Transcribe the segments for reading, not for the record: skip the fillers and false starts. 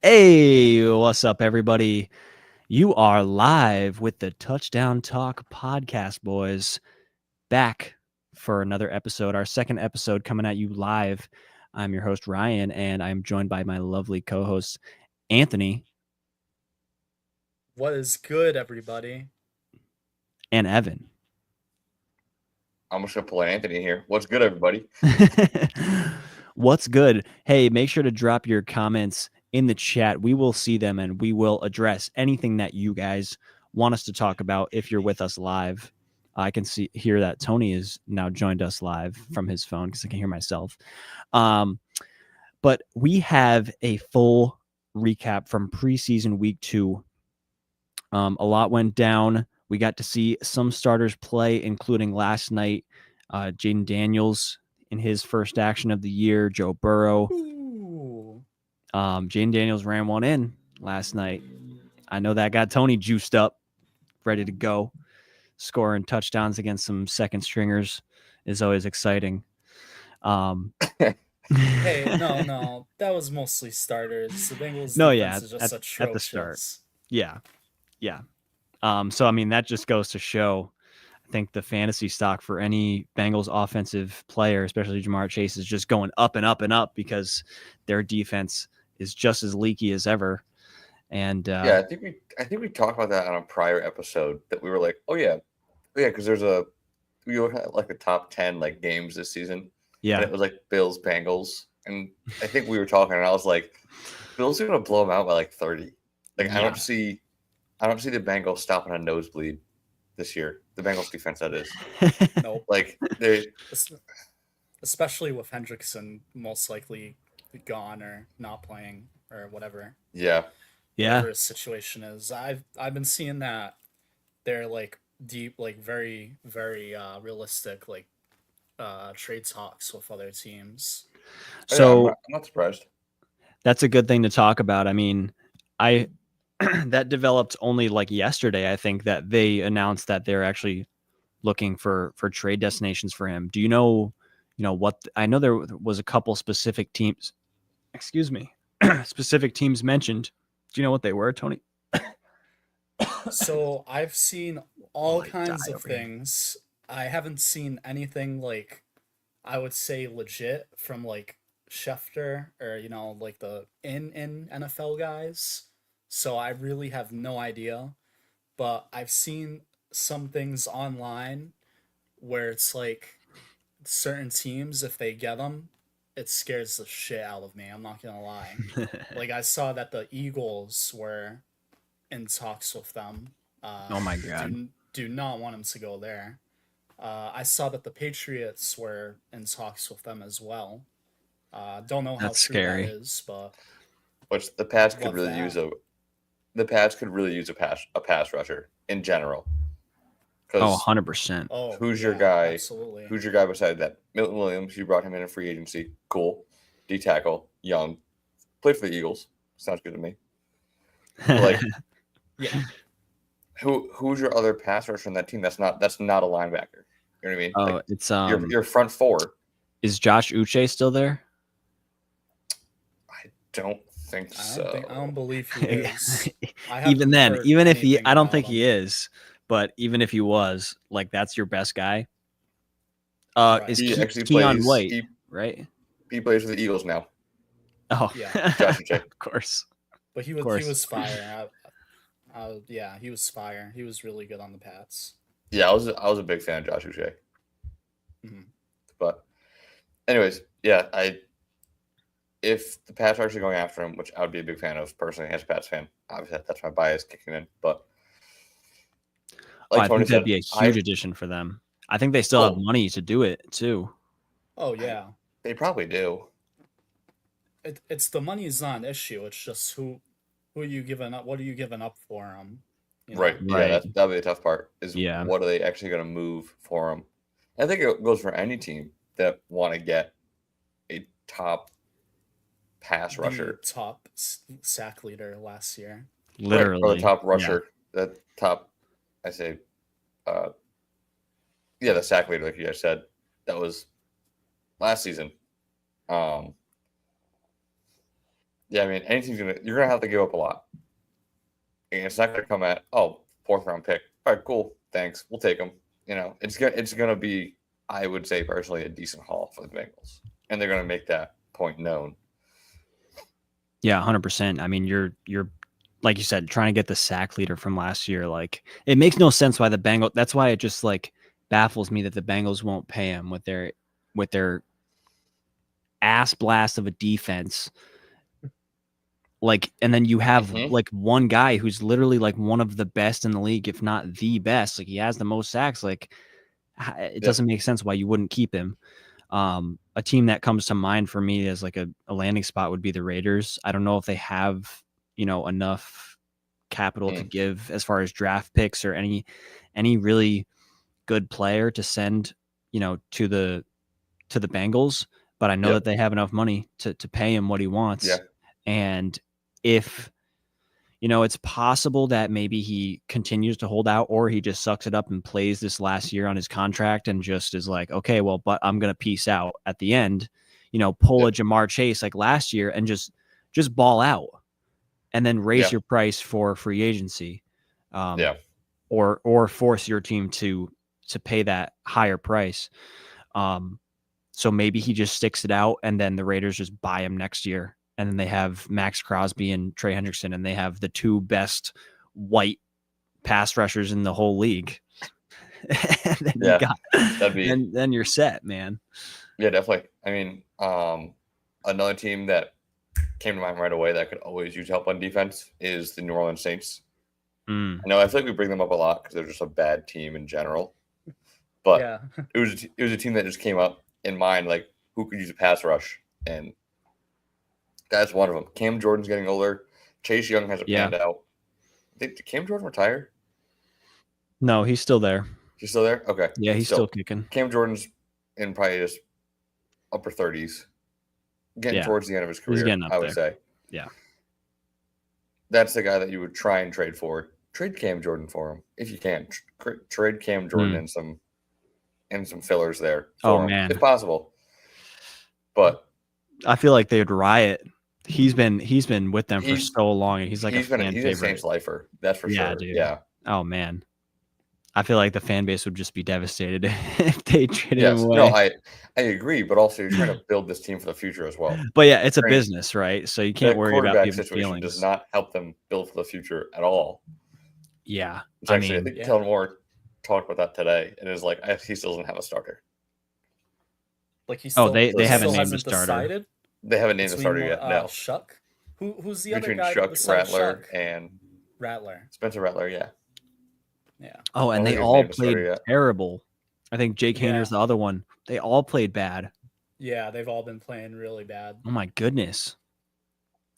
Hey, what's up, everybody? You are live with the Touchdown Talk podcast, boys. Back for another episode, our second episode coming at you live. I'm your host, Ryan, and I'm joined by my lovely co host, Anthony What is good, everybody? and Evan. I'm just gonna pull Anthony here. What's good, everybody? What's good? Hey, make sure to drop your comments in the chat. We will see them and we will address anything that you guys want us to talk about if you're with us live. I can hear that Tony is now joined us live from his phone because I can hear myself. But we have a full recap from preseason week 2. A lot went down. We got to see some starters play, including last night, Jaden Daniels in his first action of the year, Joe Burrow. Jaden Daniels ran one in last night. I know that got Tony juiced up, ready to go. Scoring touchdowns against some second stringers is always exciting. Hey, no, that was mostly starters. The Bengals defense is just atrocious. At the start. Yeah. So, I mean, that just goes to show, I think the fantasy stock for any Bengals offensive player, especially Jamar Chase, is just going up and up and up because their defense is just as leaky as ever. And I think we talked about that on a prior episode that we were like, because we had like a top 10 like games this season. Yeah, and it was like Bills Bengals, and I think we were talking, and I was like, Bills are gonna blow them out by like 30. Like I don't see the Bengals stopping a nosebleed this year. The Bengals defense, that is. Nope. Like they, especially with Hendrickson most likely gone or not playing or whatever. Yeah. Whatever his situation is. I've been seeing that they're like deep, like very, very realistic, like trade talks with other teams. So I'm not surprised. That's a good thing to talk about. I mean, that developed only like yesterday. I think that they announced that they're actually looking for trade destinations for him. Do you know what? I know there was a couple specific teams. Excuse me, specific teams mentioned. Do you know what they were, Tony? So I've seen all kinds of things. I haven't seen anything like I would say legit from like Schefter or like the in NFL guys. So I really have no idea, but I've seen some things online where it's like certain teams, if they get them, it scares the shit out of me. I'm not gonna lie. Like I saw that the Eagles were in talks with them. Oh my god! Do not want him to go there. I saw that the Patriots were in talks with them as well. Don't know how That's true scary. that is, but which the Pats could really use a pass rusher in general. 100%. Who's your guy? Absolutely. Who's your guy beside that? Milton Williams, you brought him in free agency. Cool. D tackle, young. Played for the Eagles. Sounds good to me. Like, yeah. Who's your other pass rusher on that team? That's not a linebacker. You know what I mean? Oh, it's your front four. Is Josh Uche still there? I don't think so. I don't believe he is. Even then, even if he, I don't think he is. But even if he was, like, that's your best guy. Right. Is Keon White, right? He plays for the Eagles now. Oh, yeah, Josh Uche. Of course. But he was fire. Yeah, he was fire. He was really good on the Pats. Yeah, I was a big fan of Josh Uche. Mm-hmm. But, anyways, yeah, if the Pats are actually going after him, which I would be a big fan of personally as a Pats fan, obviously that's my bias kicking in, but. I think that'd be a huge addition for them. I think they still have money to do it too. Oh yeah, they probably do. It's the money is not an issue. It's just who are you giving up? What are you giving up for them? Right. Yeah, that'll be the tough part. Is what are they actually going to move for them? I think it goes for any team that want to get a top pass rusher, top sack leader last year, literally, or the top rusher, the top. I say, the sack leader, like you guys said, that was last season. Yeah, I mean, any team's you're gonna have to give up a lot, and it's not gonna come at fourth round pick. All right, cool, thanks, we'll take them. It's gonna be, I would say personally, a decent haul for the Bengals, and they're gonna make that point known. Yeah, 100%. I mean, you're like you said, trying to get the sack leader from last year. Like, it makes no sense why the Bengals. That's why it just like baffles me that the Bengals won't pay him with their ass blast of a defense. Like, and then you have like one guy who's literally like one of the best in the league, if not the best. Like, he has the most sacks. Like, it doesn't make sense why you wouldn't keep him. A team that comes to mind for me as like a landing spot would be the Raiders. I don't know if they have, enough capital to give as far as draft picks or any really good player to send, to the Bengals, but I know that they have enough money to pay him what he wants. Yeah. And if, it's possible that maybe he continues to hold out or he just sucks it up and plays this last year on his contract and just is like, okay, well, but I'm going to peace out at the end, pull a Jamar Chase like last year and just ball out and then raise your price for free agency. Or force your team to pay that higher price. So maybe he just sticks it out and then the Raiders just buy him next year. And then they have Max Crosby and Trey Hendrickson, and they have the two best white pass rushers in the whole league. And then then you're set, man. Yeah, definitely. I mean, another team that came to mind right away that could always use help on defense is the New Orleans Saints. I know I feel like we bring them up a lot because they're just a bad team in general. But it was a team that just came up in mind, like who could use a pass rush, and that's one of them. Cam Jordan's getting older. Chase Young hasn't panned out. Did Cam Jordan retire? No, he's still there. He's still there? Okay. Yeah, he's still kicking. Cam Jordan's in probably just upper 30s. Getting towards the end of his career, I would say. Yeah. That's the guy that you would try and trade for. Trade Cam Jordan for him if you can. Trade Cam Jordan and some fillers there for him, man, if possible. But I feel like they'd riot. He's been with them for so long, and he's like he's a Saints lifer. That's for sure. Dude. Yeah. Oh man, I feel like the fan base would just be devastated if they traded him away. No, I agree, but also you're trying to build this team for the future as well. But yeah, it's a business, right? So you can't worry about people's situation feelings. Does not help them build for the future at all. Yeah, I think Kellen Moore talked about that today, and is like he still doesn't have a starter. Like he still, they haven't named a starter. Decided they haven't named a starter yet. No. Shuck. Who's the between other guy? Shuck, Rattler, and Rattler. Spencer Rattler. Yeah. Oh, and they all played terrible. I think Jake Hayner's the other one. They all played bad. Yeah, they've all been playing really bad. Oh my goodness,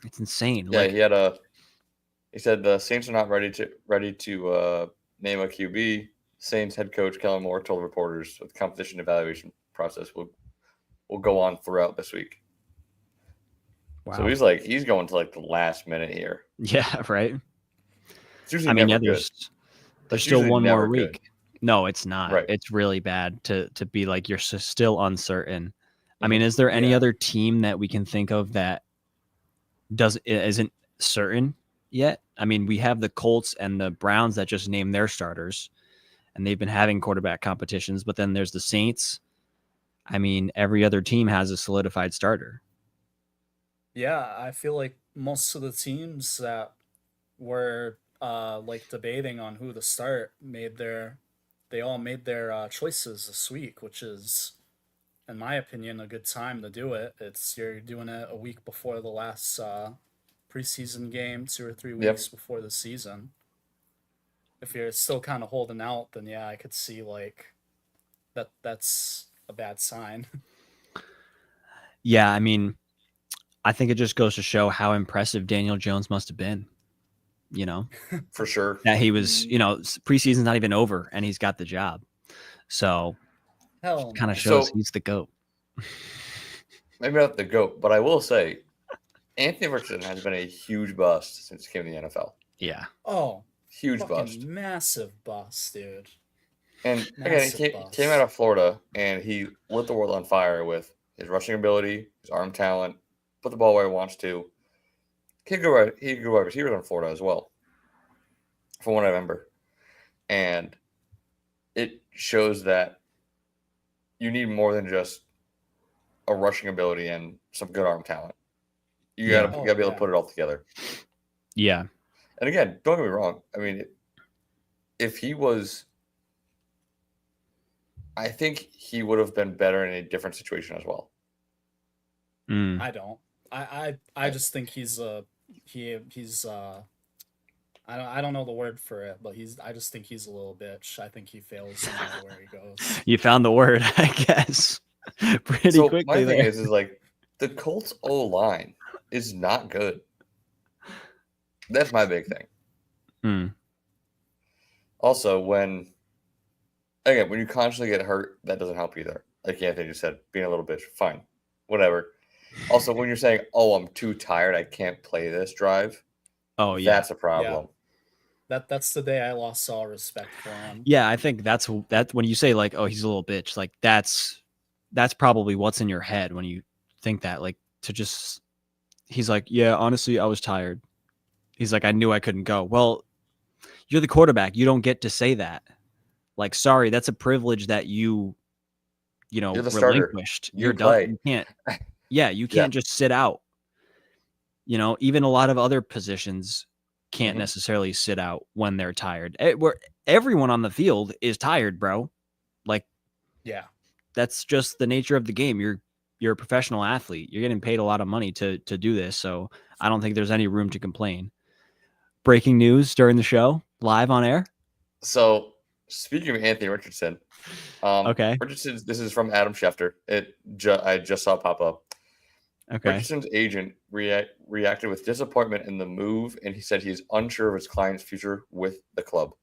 it's insane. Yeah, he said the Saints are not ready to name a QB. Saints head coach Kellen Moore told reporters the competition evaluation process will go on throughout this week. Wow. So he's going to like the last minute here. Yeah, right. I mean, there's still one more week. Good. No, it's not. Right. It's really bad to be like you're still uncertain. I mean, is there any other team that we can think of that isn't certain yet? I mean, we have the Colts and the Browns that just named their starters, and they've been having quarterback competitions. But then there's the Saints. I mean, every other team has a solidified starter. Yeah, I feel like most of the teams that were like debating on who to start they all made their choices this week, which is, in my opinion, a good time to do it. You're doing it a week before the last preseason game, 2 or 3 weeks before the season. If you're still kind of holding out, then yeah, I could see like that's a bad sign. Yeah, I mean, I think it just goes to show how impressive Daniel Jones must have been. For sure. That he was, preseason's not even over and he's got the job. So kind of shows he's the GOAT. Maybe not the GOAT, but I will say Anthony Richardson has been a huge bust since he came to the NFL. Yeah. Oh, huge bust. Massive bust, dude. And again, he came out of Florida and he lit the world on fire with his rushing ability, his arm talent, put the ball where he wants to. he could go wide receiver in Florida as well, from what I remember. And it shows that you need more than just a rushing ability and some good arm talent. You gotta be able to put it all together. Yeah. And again, don't get me wrong. I mean, if he was, I think he would have been better in a different situation as well. I don't. I just think he's I don't know the word for it, but I just think he's a little bitch. I think he fails no matter where he goes. You found the word, I guess. Pretty quickly. My thing is like the Colts O-line is not good. That's my big thing. Also, when you constantly get hurt, that doesn't help either. Like Anthony just said, being a little bitch, fine, whatever. Also, when you're saying, "Oh, I'm too tired, I can't play this drive," that's a problem. Yeah. That's the day I lost all respect for him. Yeah, I think that's when you say like, "Oh, he's a little bitch," like that's probably what's in your head when you think that. Like he's like, "Yeah, honestly, I was tired." He's like, "I knew I couldn't go." Well, you're the quarterback. You don't get to say that. Like, sorry, that's a privilege that you relinquished. You're done. You can't. Yeah, you can't just sit out. Even a lot of other positions can't necessarily sit out when they're tired. Everyone on the field is tired, bro. Like, yeah, that's just the nature of the game. You're a professional athlete. You're getting paid a lot of money to do this. So I don't think there's any room to complain. Breaking news during the show, live on air. So speaking of Anthony Richardson, okay. Richardson, this is from Adam Schefter. I just saw it pop up. Okay. Richardson's agent reacted with disappointment in the move, and he said he's unsure of his client's future with the club.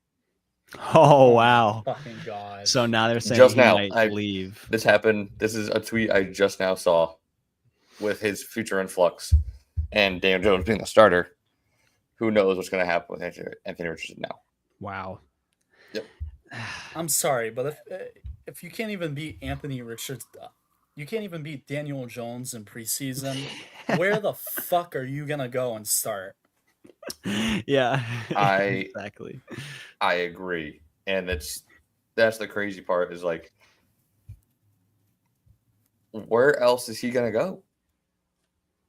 Oh, wow. Fucking God. So now they're saying just he now, might leave. This happened. This is a tweet I just now saw with his future in flux and Daniel Jones being the starter. Who knows what's going to happen with Anthony Richardson now? Wow. Yep. I'm sorry, but if you can't even beat Anthony Richardson, you can't even beat Daniel Jones in preseason, where the fuck are you going to go and start? Yeah. Exactly. I agree. And that's the crazy part is like, where else is he going to go?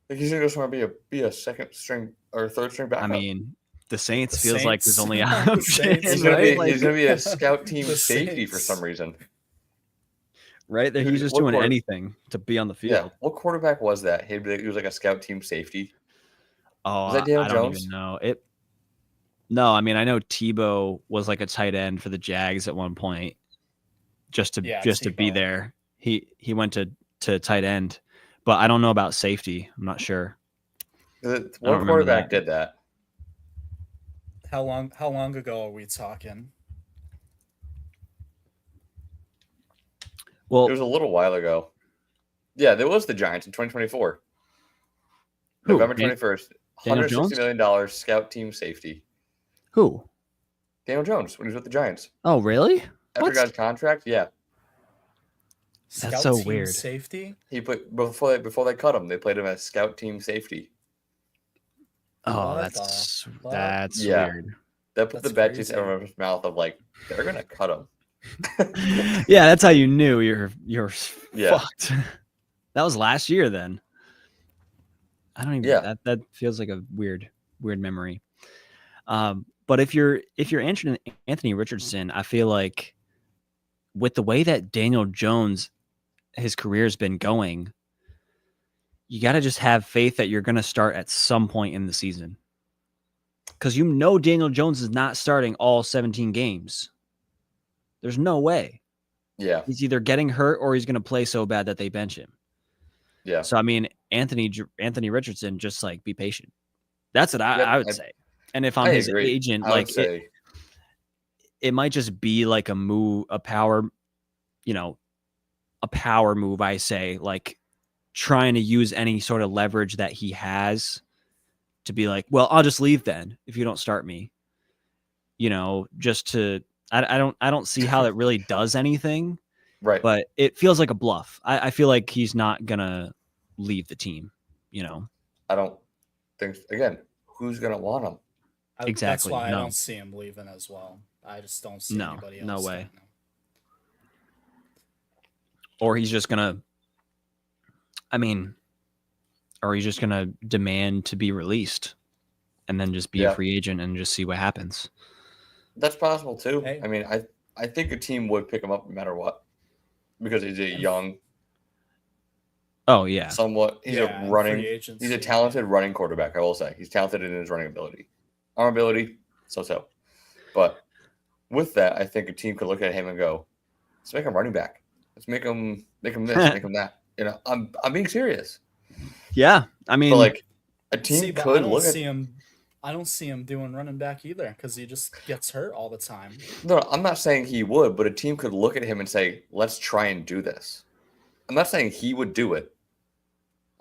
Like he's going to go somewhere and be a second string or third string backup. I mean, the Saints feels like there's only option. He's going to be a scout team safety for some reason. Right? He's just doing anything to be on the field. Yeah. What quarterback was that? He was like a scout team safety. Oh, was that Daniel I don't Jones? even know. No, I mean, I know Tebow was like a tight end for the Jags at one point, just to be there. He went to tight end, but I don't know about safety. I'm not sure. One quarterback did that. How long ago are we talking? Well, it was a little while ago. Yeah, there was the Giants in 2024. Who? November 21st. $160 million scout team safety. Who? Daniel Jones when he was with the Giants. Oh, really? After he got his contract, yeah. That's so weird. Safety? He put before they cut him, they played him as scout team safety. Oh, that's weird. That put the bad taste in everyone's mouth of like they're gonna cut him. Yeah, that's how you knew you're fucked. That was last year then. I don't even. Yeah. That feels like a weird memory. But if you're Anthony Richardson, I feel like with the way that Daniel Jones, his career's been going, you got to just have faith that you're going to start at some point in the season. Because Daniel Jones is not starting all 17 games. There's no way. Yeah. He's either getting hurt or he's going to play so bad that they bench him. Yeah. So, I mean, Anthony Richardson, just like be patient. That's what I would say. And if I'm his agent, like it might just be like a power move, I say, like trying to use any sort of leverage that he has to be like, well, I'll just leave then if you don't start me. Just to I don't see how it really does anything. Right. But it feels like a bluff. I feel like he's not gonna leave the team, I don't thinks again, who's gonna want him? That's Exactly. why I No. don't see him leaving as well. I just don't see No, anybody no else way. getting him. Or he's just gonna. I mean, or he's just gonna demand to be released, and then just be a Yeah. free agent and just see what happens. That's possible too. Hey. I mean, I think a team would pick him up no matter what, because he's a young, Oh yeah, somewhat. He's a and running. free agency, He's a talented running quarterback. I will say he's talented in his running ability. Arm ability, so. But with that, I think a team could look at him and go, "Let's make him running back. Let's make him this, make him that." You know, I'm being serious. yeah. I mean, But like a team See, but could I don't look see at. him. I don't see him doing running back either because he just gets hurt all the time. No, I'm not saying he would, but a team could look at him and say, "Let's try and do this." I'm not saying he would do it.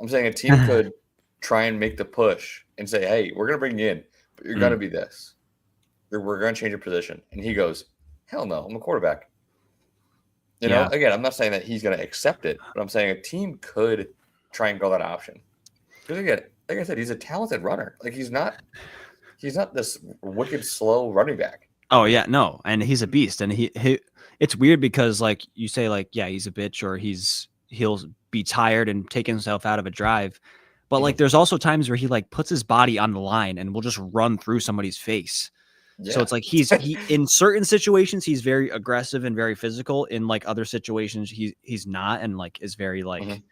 I'm saying a team could try and make the push and say, "Hey, we're gonna bring you in, but you're gonna be this. We're gonna change your position." And he goes, "Hell no, I'm a quarterback." You know, again, I'm not saying that he's gonna accept it, but I'm saying a team could try and go that option. Because again, like I said, he's a talented runner. Like he's not this wicked slow running back. Oh yeah, no, and he's a beast, and he it's weird because like you say like yeah he's a bitch or he'll be tired and take himself out of a drive, but like there's also times where he like puts his body on the line and will just run through somebody's face. Yeah. So it's like he in certain situations he's very aggressive and very physical. In like other situations he's not and like is very like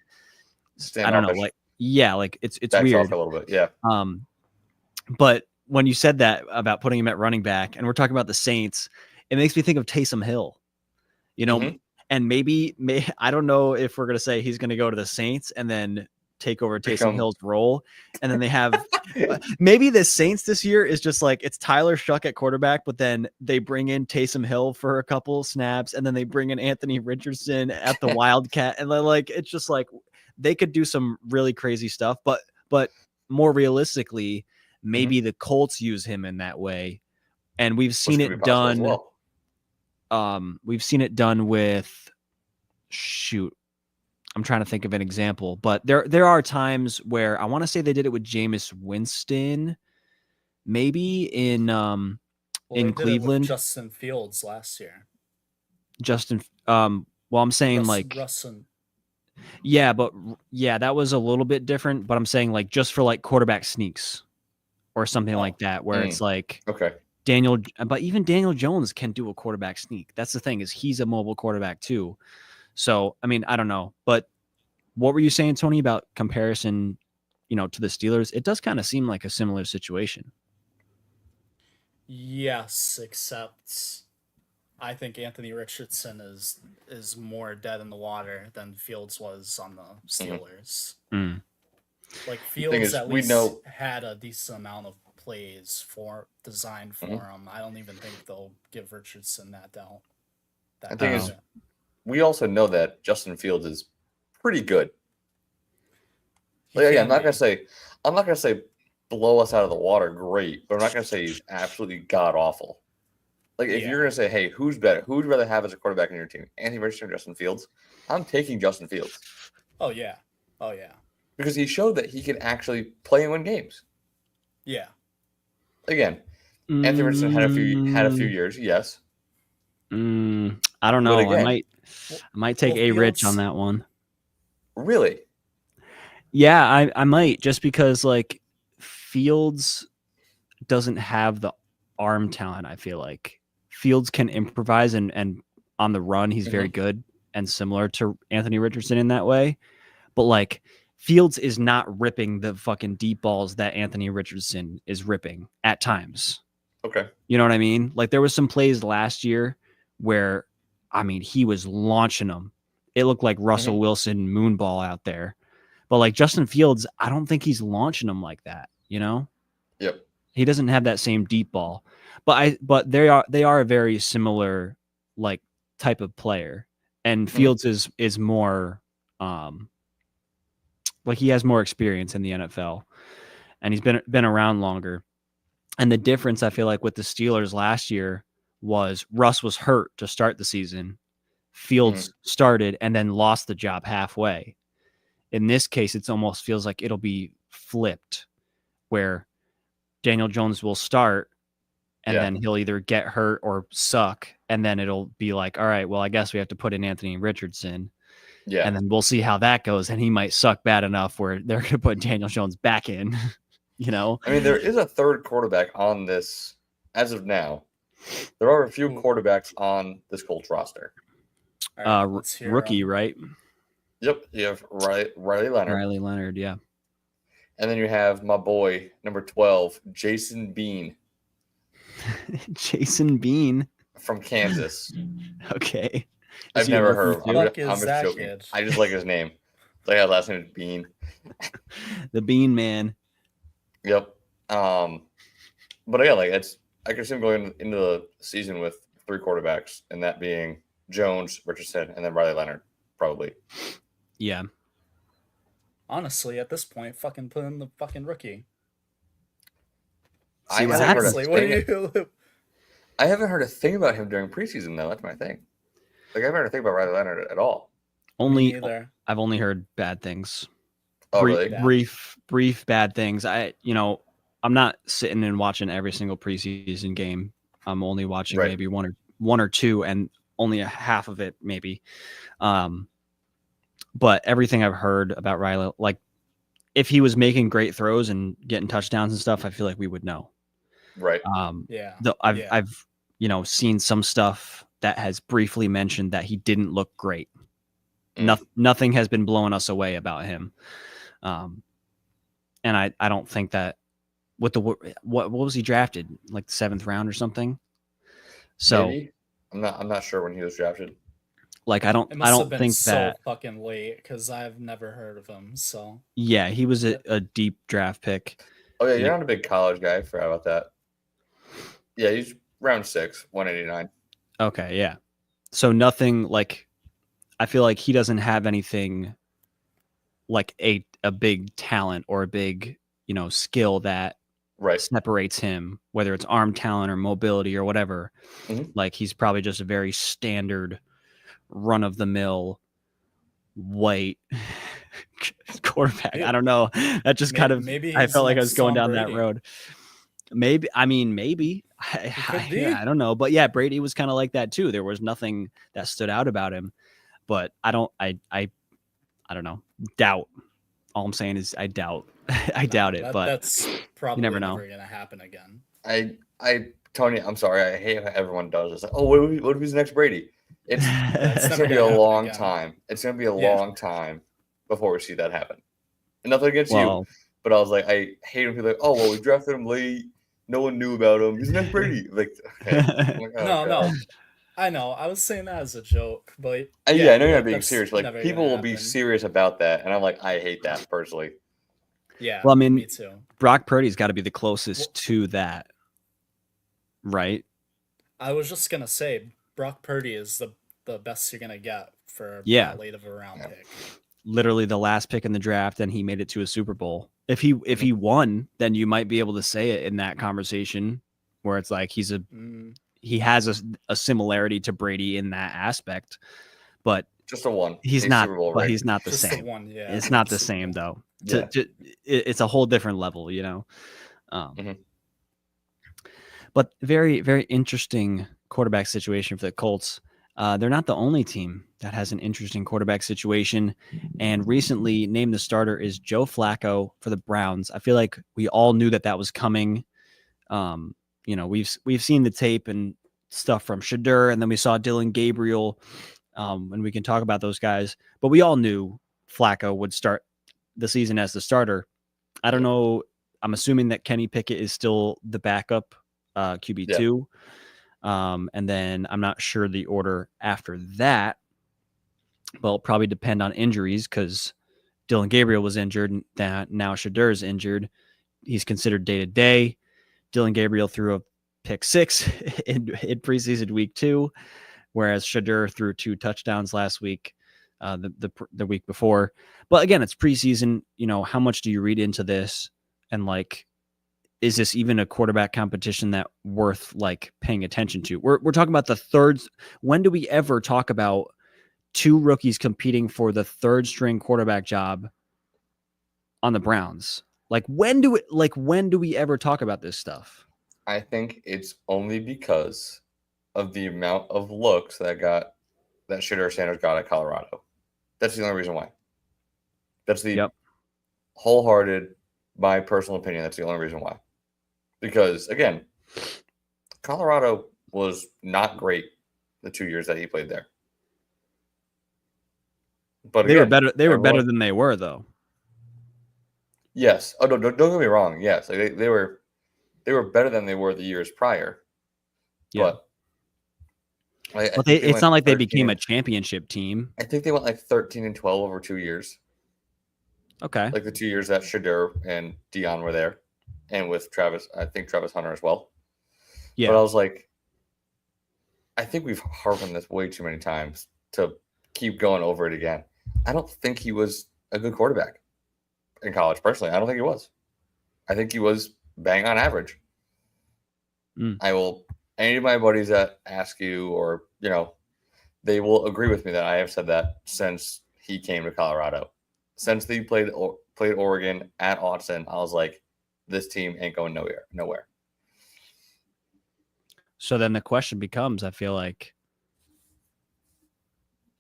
I don't know like yeah like it's weird a little bit yeah. But when you said that about putting him at running back, and we're talking about the Saints, it makes me think of Taysom Hill, you know, and maybe I don't know if we're going to say he's going to go to the Saints and then take over Taysom Hill's role. And then they have maybe the Saints this year is just like it's Tyler Shuck at quarterback, but then they bring in Taysom Hill for a couple snaps and then they bring in Anthony Richardson at the Wildcat. And then like it's just like they could do some really crazy stuff, but more realistically, maybe the Colts use him in that way. And we've seen it done. We've seen it done with I'm trying to think of an example, but there are times where I want to say they did it with Jameis Winston, maybe in Cleveland. Justin Fields last year. Well, I'm saying yeah, but yeah, that was a little bit different, but I'm saying like just for like quarterback sneaks or something like that, where it's like, okay, but even Daniel Jones can do a quarterback sneak. That's the thing is he's a mobile quarterback too. So, I mean, I don't know, but what were you saying, Tony, about comparison, to the Steelers? It does kind of seem like a similar situation. Yes, except I think Anthony Richardson is more dead in the water than Fields was on the Steelers. Like Fields at least had a decent amount of plays designed for him. I don't even think they'll give Richardson that down. The thing is, we also know that Justin Fields is pretty good. Like, I'm not gonna say blow us out of the water, great, but I'm not gonna say he's absolutely god awful. Like if you're gonna say, hey, who's better? Who would you rather have as a quarterback in your team? Anthony Richardson or Justin Fields? I'm taking Justin Fields. Oh yeah. Because he showed that he can actually play and win games. Yeah. Again, Anthony Richardson had a few years, yes. I don't know. Again, I might take Rich on that one. Really? Yeah, I might, just because like Fields doesn't have the arm talent. I feel like Fields can improvise and on the run he's very good and similar to Anthony Richardson in that way. But like Fields is not ripping the fucking deep balls that Anthony Richardson is ripping at times. Okay. You know what I mean? Like there was some plays last year where, I mean, he was launching them. It looked like Russell Wilson moonball out there. But like Justin Fields, I don't think he's launching them like that, Yep. He doesn't have that same deep ball. But they are a very similar like type of player. And Fields is more like he has more experience in the NFL and he's been around longer. And the difference I feel like with the Steelers last year was Russ was hurt to start the season. Fields started and then lost the job halfway. In this case, it almost feels like it'll be flipped where Daniel Jones will start and Yeah. then he'll either get hurt or suck. And then it'll be like, all right, well, I guess we have to put in Anthony Richardson. Yeah. And then we'll see how that goes. And he might suck bad enough where they're going to put Daniel Jones back in, you know? I mean, there is a third quarterback on this as of now. There are a few quarterbacks on this Colts roster. All right, let's hear Rookie, 'em. right? Yep. You have Riley Leonard. Riley Leonard, yeah. And then you have my boy, number 12, Jason Bean Jason Bean. from Kansas. Okay. I've never heard of him. I'm Fuck is just that joking. kid? I just like his name. Like his last name is Bean. The Bean Man. Yep. But yeah, like I can see him going into the season with 3 quarterbacks, and that being Jones, Richardson, and then Riley Leonard, probably. Yeah. Honestly, at this point, fucking put in the fucking rookie. See, I haven't heard a Honestly, what do thing- you? I haven't heard a thing about him during preseason, though. That's my thing. Like, I haven't heard a thing about Riley Leonard at all. I've only heard bad things. Oh, really? Yeah. Brief bad things. I'm not sitting and watching every single preseason game. I'm only watching Right. maybe one or two, and only a half of it maybe. But everything I've heard about Riley, like if he was making great throws and getting touchdowns and stuff, I feel like we would know. Right. Yeah. I've seen some stuff that has briefly mentioned that he didn't look great. Nothing has been blowing us away about him. And I don't think that with the what was he drafted, like the 7th round or something. So Maybe. I'm not sure when he was drafted. like I don't think so that fucking late because I've never heard of him. So yeah, he was a deep draft pick. Oh yeah, you're not a big college guy. I forgot about that. Yeah, he's round 6, 189. Okay, yeah. So nothing like I feel like he doesn't have anything like a big talent or a big, skill that Right. separates him, whether it's arm talent or mobility or whatever. Mhm. Like he's probably just a very standard run of the mill white quarterback. Dude, I don't know. That just kind of maybe I he's felt like I next was going Tom down that Brady. road. Maybe. could be. I don't know. But yeah, Brady was kind of like that too. There was nothing that stood out about him. But I don't know. Doubt. All I'm saying is I doubt. I doubt it. But that's probably never know. never gonna happen again. Tony, I'm sorry. I hate how everyone does this. Like, oh, what if he's the next Brady? It's It's it's never gonna be a gonna happen long again. time. It's gonna be a Yeah. long time before we see that happen. And nothing against well, you, but I was like, I hate when people are like, oh well, we drafted him late. No one knew about him. He's the next Brady. Like, okay. I'm like, oh, No, God. no. I know. I was saying that as a joke, but Yeah, I know you're not being that's serious. But never like, gonna people will be happen. serious about that, and I'm like, I hate that personally. Yeah. Well, I mean, me too. Brock Purdy's got to be the closest to that, right? I was just gonna say Brock Purdy is the best you're gonna get for Yeah. that late of a round Yeah. pick. Literally the last pick in the draft, and he made it to a Super Bowl. If he won, then you might be able to say it in that conversation where it's like he has a similarity to Brady in that aspect, but Just a one. he's A not. Super Bowl But ring. he's not the Just same. the one, yeah. It's not the Super same Bowl. though. Yeah. It's a whole different level, Mhm. But very, very interesting quarterback situation for the Colts. They're not the only team that has an interesting quarterback situation. And recently named the starter is Joe Flacco for the Browns. I feel like we all knew that was coming. We've seen the tape and stuff from Shadur, and then we saw Dylan Gabriel, and we can talk about those guys. But we all knew Flacco would start the season as the starter. I don't know. I'm assuming that Kenny Pickett is still the backup QB2. And then I'm not sure the order after that. Well, it'll probably depend on injuries because Dylan Gabriel was injured. And now Shadur is injured. He's considered day-to-day. Dylan Gabriel threw a pick 6 in preseason week 2, whereas Shadur threw 2 touchdowns last week, the week before. But again, it's preseason. How much do you read into this? And like, is this even a quarterback competition that worth like paying attention to? We're talking about the third. When do we ever talk about 2 rookies competing for the 3rd string quarterback job on the Browns? Like when do we ever talk about this stuff? I think it's only because of the amount of looks that Shedeur Sanders got at Colorado. That's the only reason why. That's the wholehearted, my personal opinion. That's the only reason why. Because again, Colorado was not great the 2 years that he played there. But they were better. They were better than they were, though. Yes. Oh, no, don't get me wrong. Yes, like they were better than they were the years prior. Yeah. But it's not like they became a championship team. I think they went like 13-12 over 2 years. Okay. Like the 2 years that Shedeur and Dion were there, and with Travis, I think Travis Hunter as well. Yeah. But I was like, I think we've harped on this way too many times to keep going over it again. I don't think he was a good quarterback in college. Personally, I don't think he was. I think he was bang on average. Any of my buddies that ask you, or they will agree with me that I have said that since he came to Colorado. Since they played Oregon at Autzen, I was like, this team ain't going nowhere. So then the question becomes, I feel like,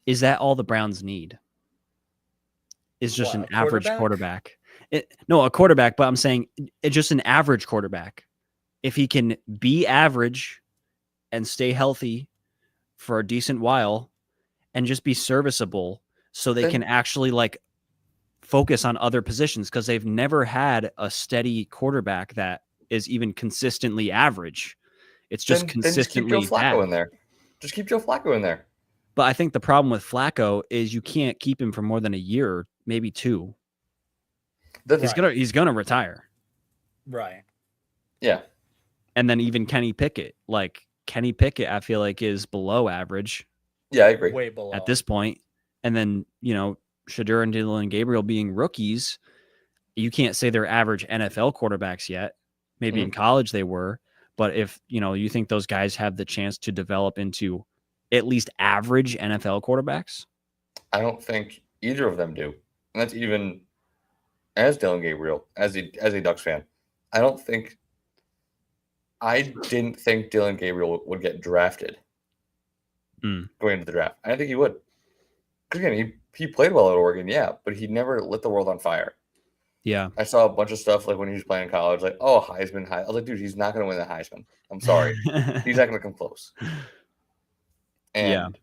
is that all the Browns need? Is just an average quarterback? No, a quarterback, but I'm saying it's just an average quarterback. If he can be average and stay healthy for a decent while and just be serviceable so they can actually like focus on other positions, because they've never had a steady quarterback that is even consistently average. It's just consistently just keep Joe Flacco in there. Just keep Joe Flacco in there. But I think the problem with Flacco is you can't keep him for more than a year, maybe 2. He's gonna retire. Right. Yeah. And then even Kenny Pickett, I feel like is below average. Yeah, I agree. Way below at this point. And then, Shedeur and Dillon Gabriel being rookies, you can't say they're average NFL quarterbacks yet. Maybe in college they were, but if, you think those guys have the chance to develop into at least average NFL quarterbacks? I don't think either of them do. And that's even as Dillon Gabriel, as a Ducks fan. I didn't think Dillon Gabriel would get drafted going into the draft. I didn't think he would. Because again, he played well at Oregon, yeah, but he never lit the world on fire. Yeah. I saw a bunch of stuff like when he was playing in college, like, oh, Heisman. I was like, dude, he's not going to win the Heisman. I'm sorry. He's not going to come close. And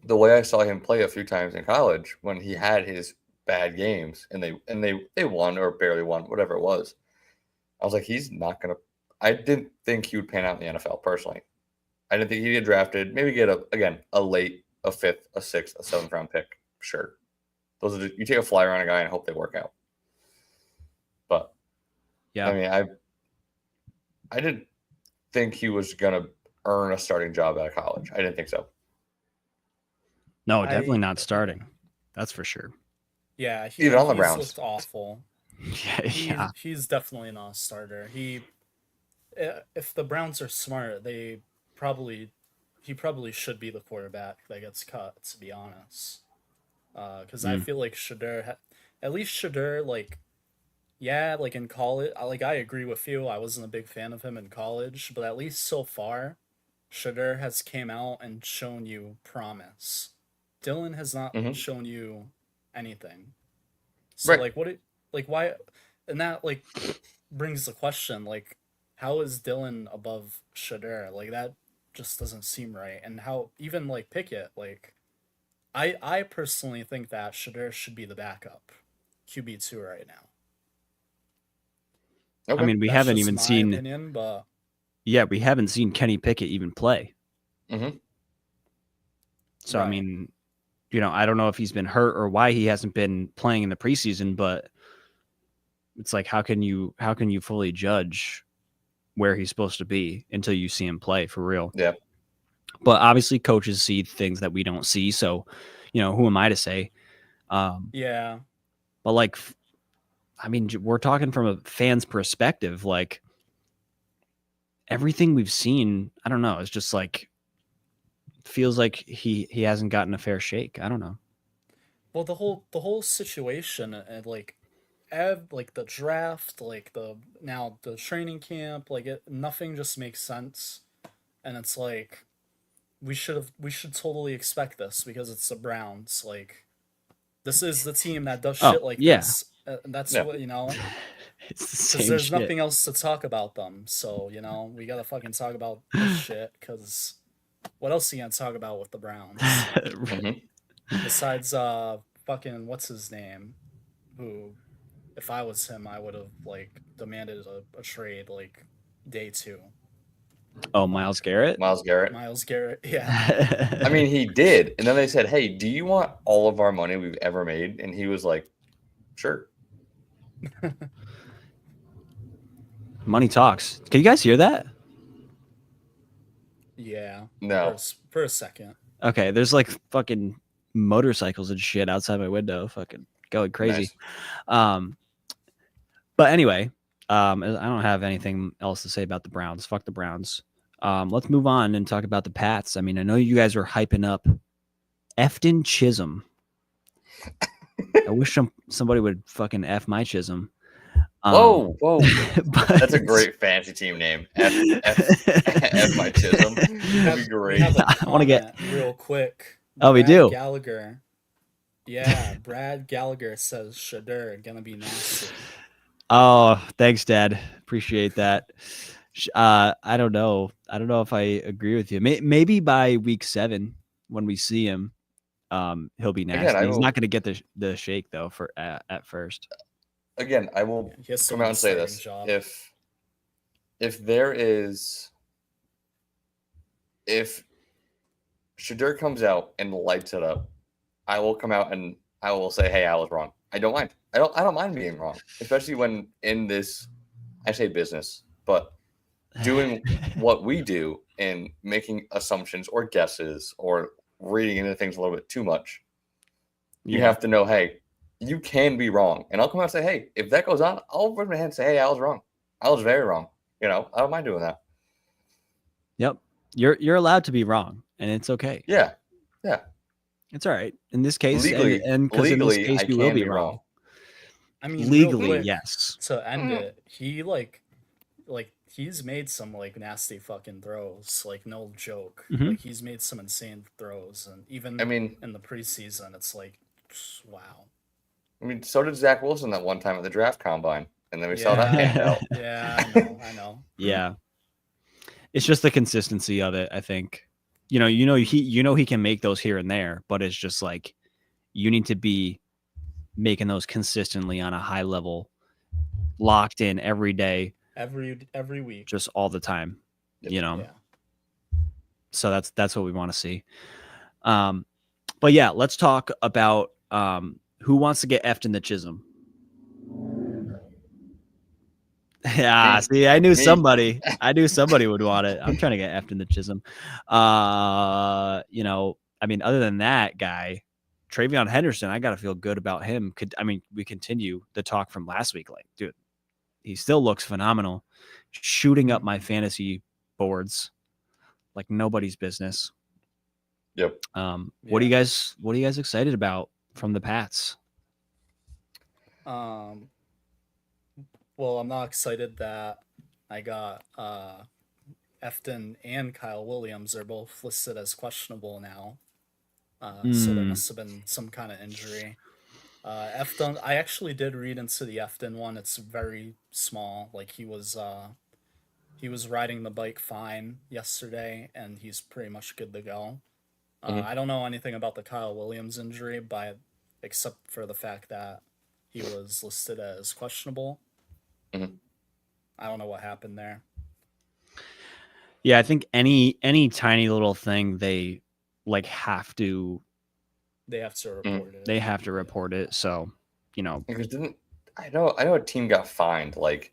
the way I saw him play a few times in college, when he had his bad games and they won or barely won, whatever it was, I was like, he's not going to. I didn't think he would pan out in the NFL personally. I didn't think he'd get drafted. Maybe get a late, a 5th, a 6th, a 7th round pick. Sure. Those are you take a flyer on a guy and hope they work out. But yeah, I mean, I didn't think he was gonna earn a starting job out of college. I didn't think so. No, definitely not starting. That's for sure. Yeah, even on the Browns, looked awful. Yeah, he's definitely not a starter. If the Browns are smart, he probably should be the quarterback that gets cut. To be honest, because I feel like Shedeur, like in college, I agree with you. I wasn't a big fan of him in college, but at least so far, Shedeur has came out and shown you promise. Dillon has not shown you anything. So why? And that brings the question, how is Dillon above Shedeur? That just doesn't seem right. And how even Pickett, I personally think that Shedeur should be the backup QB2 right now. Okay. I mean, we haven't even seen opinion, but we haven't seen Kenny Pickett even play. So right. I mean, I don't know if he's been hurt or why he hasn't been playing in the preseason, but it's like, how can you fully judge where he's supposed to be until you see him play for real? Yeah. But obviously coaches see things that we don't see. So, who am I to say? Yeah. But I mean, we're talking from a fan's perspective. Everything we've seen, I don't know. It's just feels like he hasn't gotten a fair shake. I don't know. Well, the whole situation, and like the draft, like the training camp, like nothing just makes sense, and it's like we should totally expect this because it's the Browns. Like this is the team that does shit like this. That's what It's the because same there's shit. nothing else to talk about them. So we gotta fucking talk about this shit because what else are you gonna talk about with the Browns besides fucking what's his name, who if I was him I would have like demanded a trade like day 2. Oh, Myles Garrett. Myles Garrett. Yeah. I mean, he did, and then they said, "Hey, do you want all of our money we've ever made?" And he was like, "Sure." Money talks. Can you guys hear that? Yeah. No. For a second. Okay, there's like fucking motorcycles and shit outside my window, fucking going crazy. Nice. But anyway, I don't have anything else to say about the Browns. Fuck the Browns. Let's move on and talk about the Pats. I mean, I know you guys were hyping up Efton Chisholm. I wish somebody would fucking F my Chisholm. Whoa. That's a great fancy team name. F my Chisholm. That'd be great. I want to get real quick. Oh, we do. Gallagher. Yeah, Brad Gallagher says Shadur gonna be nasty. Oh, thanks, Dad. Appreciate that. I don't know. I don't know if I agree with you. Maybe by week 7 when we see him, he'll be nasty. Again, he's not going to get the shake though at first. Again, I will come out and say this: if Shadur comes out and lights it up, I will come out and I will say, "Hey, I was wrong." I don't mind. I don't mind being wrong, especially when in this, I say business, but doing what we do and making assumptions or guesses or reading into things a little bit too much. You have to know, hey, you can be wrong. And I'll come out and say, hey, if that goes on, I'll raise my hand and say, hey, I was wrong. I was very wrong. I don't mind doing that. Yep. You're allowed to be wrong, and it's okay. Yeah. It's all right. In this case, legally, and because in this case, you will be wrong. I mean, legally, yes. To end it, he he's made some like nasty fucking throws, like no joke. Mm-hmm. Like he's made some insane throws, and even in the preseason, it's like, wow. I mean, so did Zach Wilson that one time at the draft combine, and then we saw that hand out. Yeah, I know. Yeah, it's just the consistency of it. I think, he can make those here and there, but it's just like you need to be making those consistently on a high level, locked in every day, every week, just all the time. Yeah. So that's what we want to see. But yeah, let's talk about who wants to get effed in the Chisholm. Yeah, see, I knew somebody would want it. I'm trying to get effed in the Chisholm. I mean, other than that guy, Travion Henderson, I got to feel good about him. We continue the talk from last week. Like, dude, he still looks phenomenal, shooting up my fantasy boards like nobody's business. Yep. What are you guys excited about from the Pats? Well, I'm not excited that I got Efton and Kyle Williams are both listed as questionable now. So there must have been some kind of injury. Efton, I actually did read into the Efton one. It's very small. Like he was riding the bike fine yesterday, and he's pretty much good to go. I don't know anything about the Kyle Williams injury, except for the fact that he was listed as questionable. Mm-hmm. I don't know what happened there. Yeah, I think any tiny little thing they have to report it. They have to report it. So, because I know a team got fined like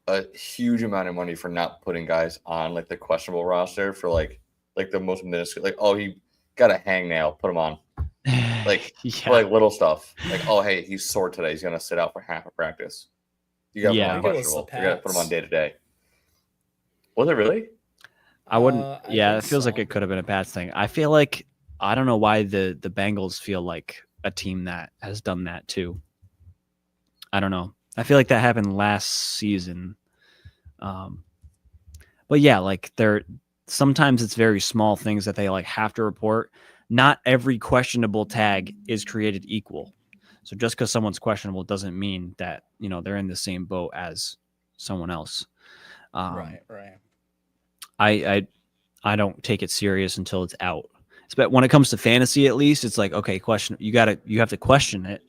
a huge amount of money for not putting guys on like the questionable roster for like the most minuscule, like, oh, he got a hangnail, put him on, like for like little stuff, like, oh, hey, he's sore today, he's gonna sit out for half of practice. You got him on questionable. You got to put him on day to day. Was it really? I wouldn't. It feels like it could have been a Pats thing. I feel like I don't know why the Bengals feel like a team that has done that too. I don't know. I feel like that happened last season. But yeah, like sometimes it's very small things that they like have to report. Not every questionable tag is created equal. So just because someone's questionable doesn't mean that, they're in the same boat as someone else. Right. I don't take it serious until it's out. But when it comes to fantasy, at least it's like, okay, you have to question it,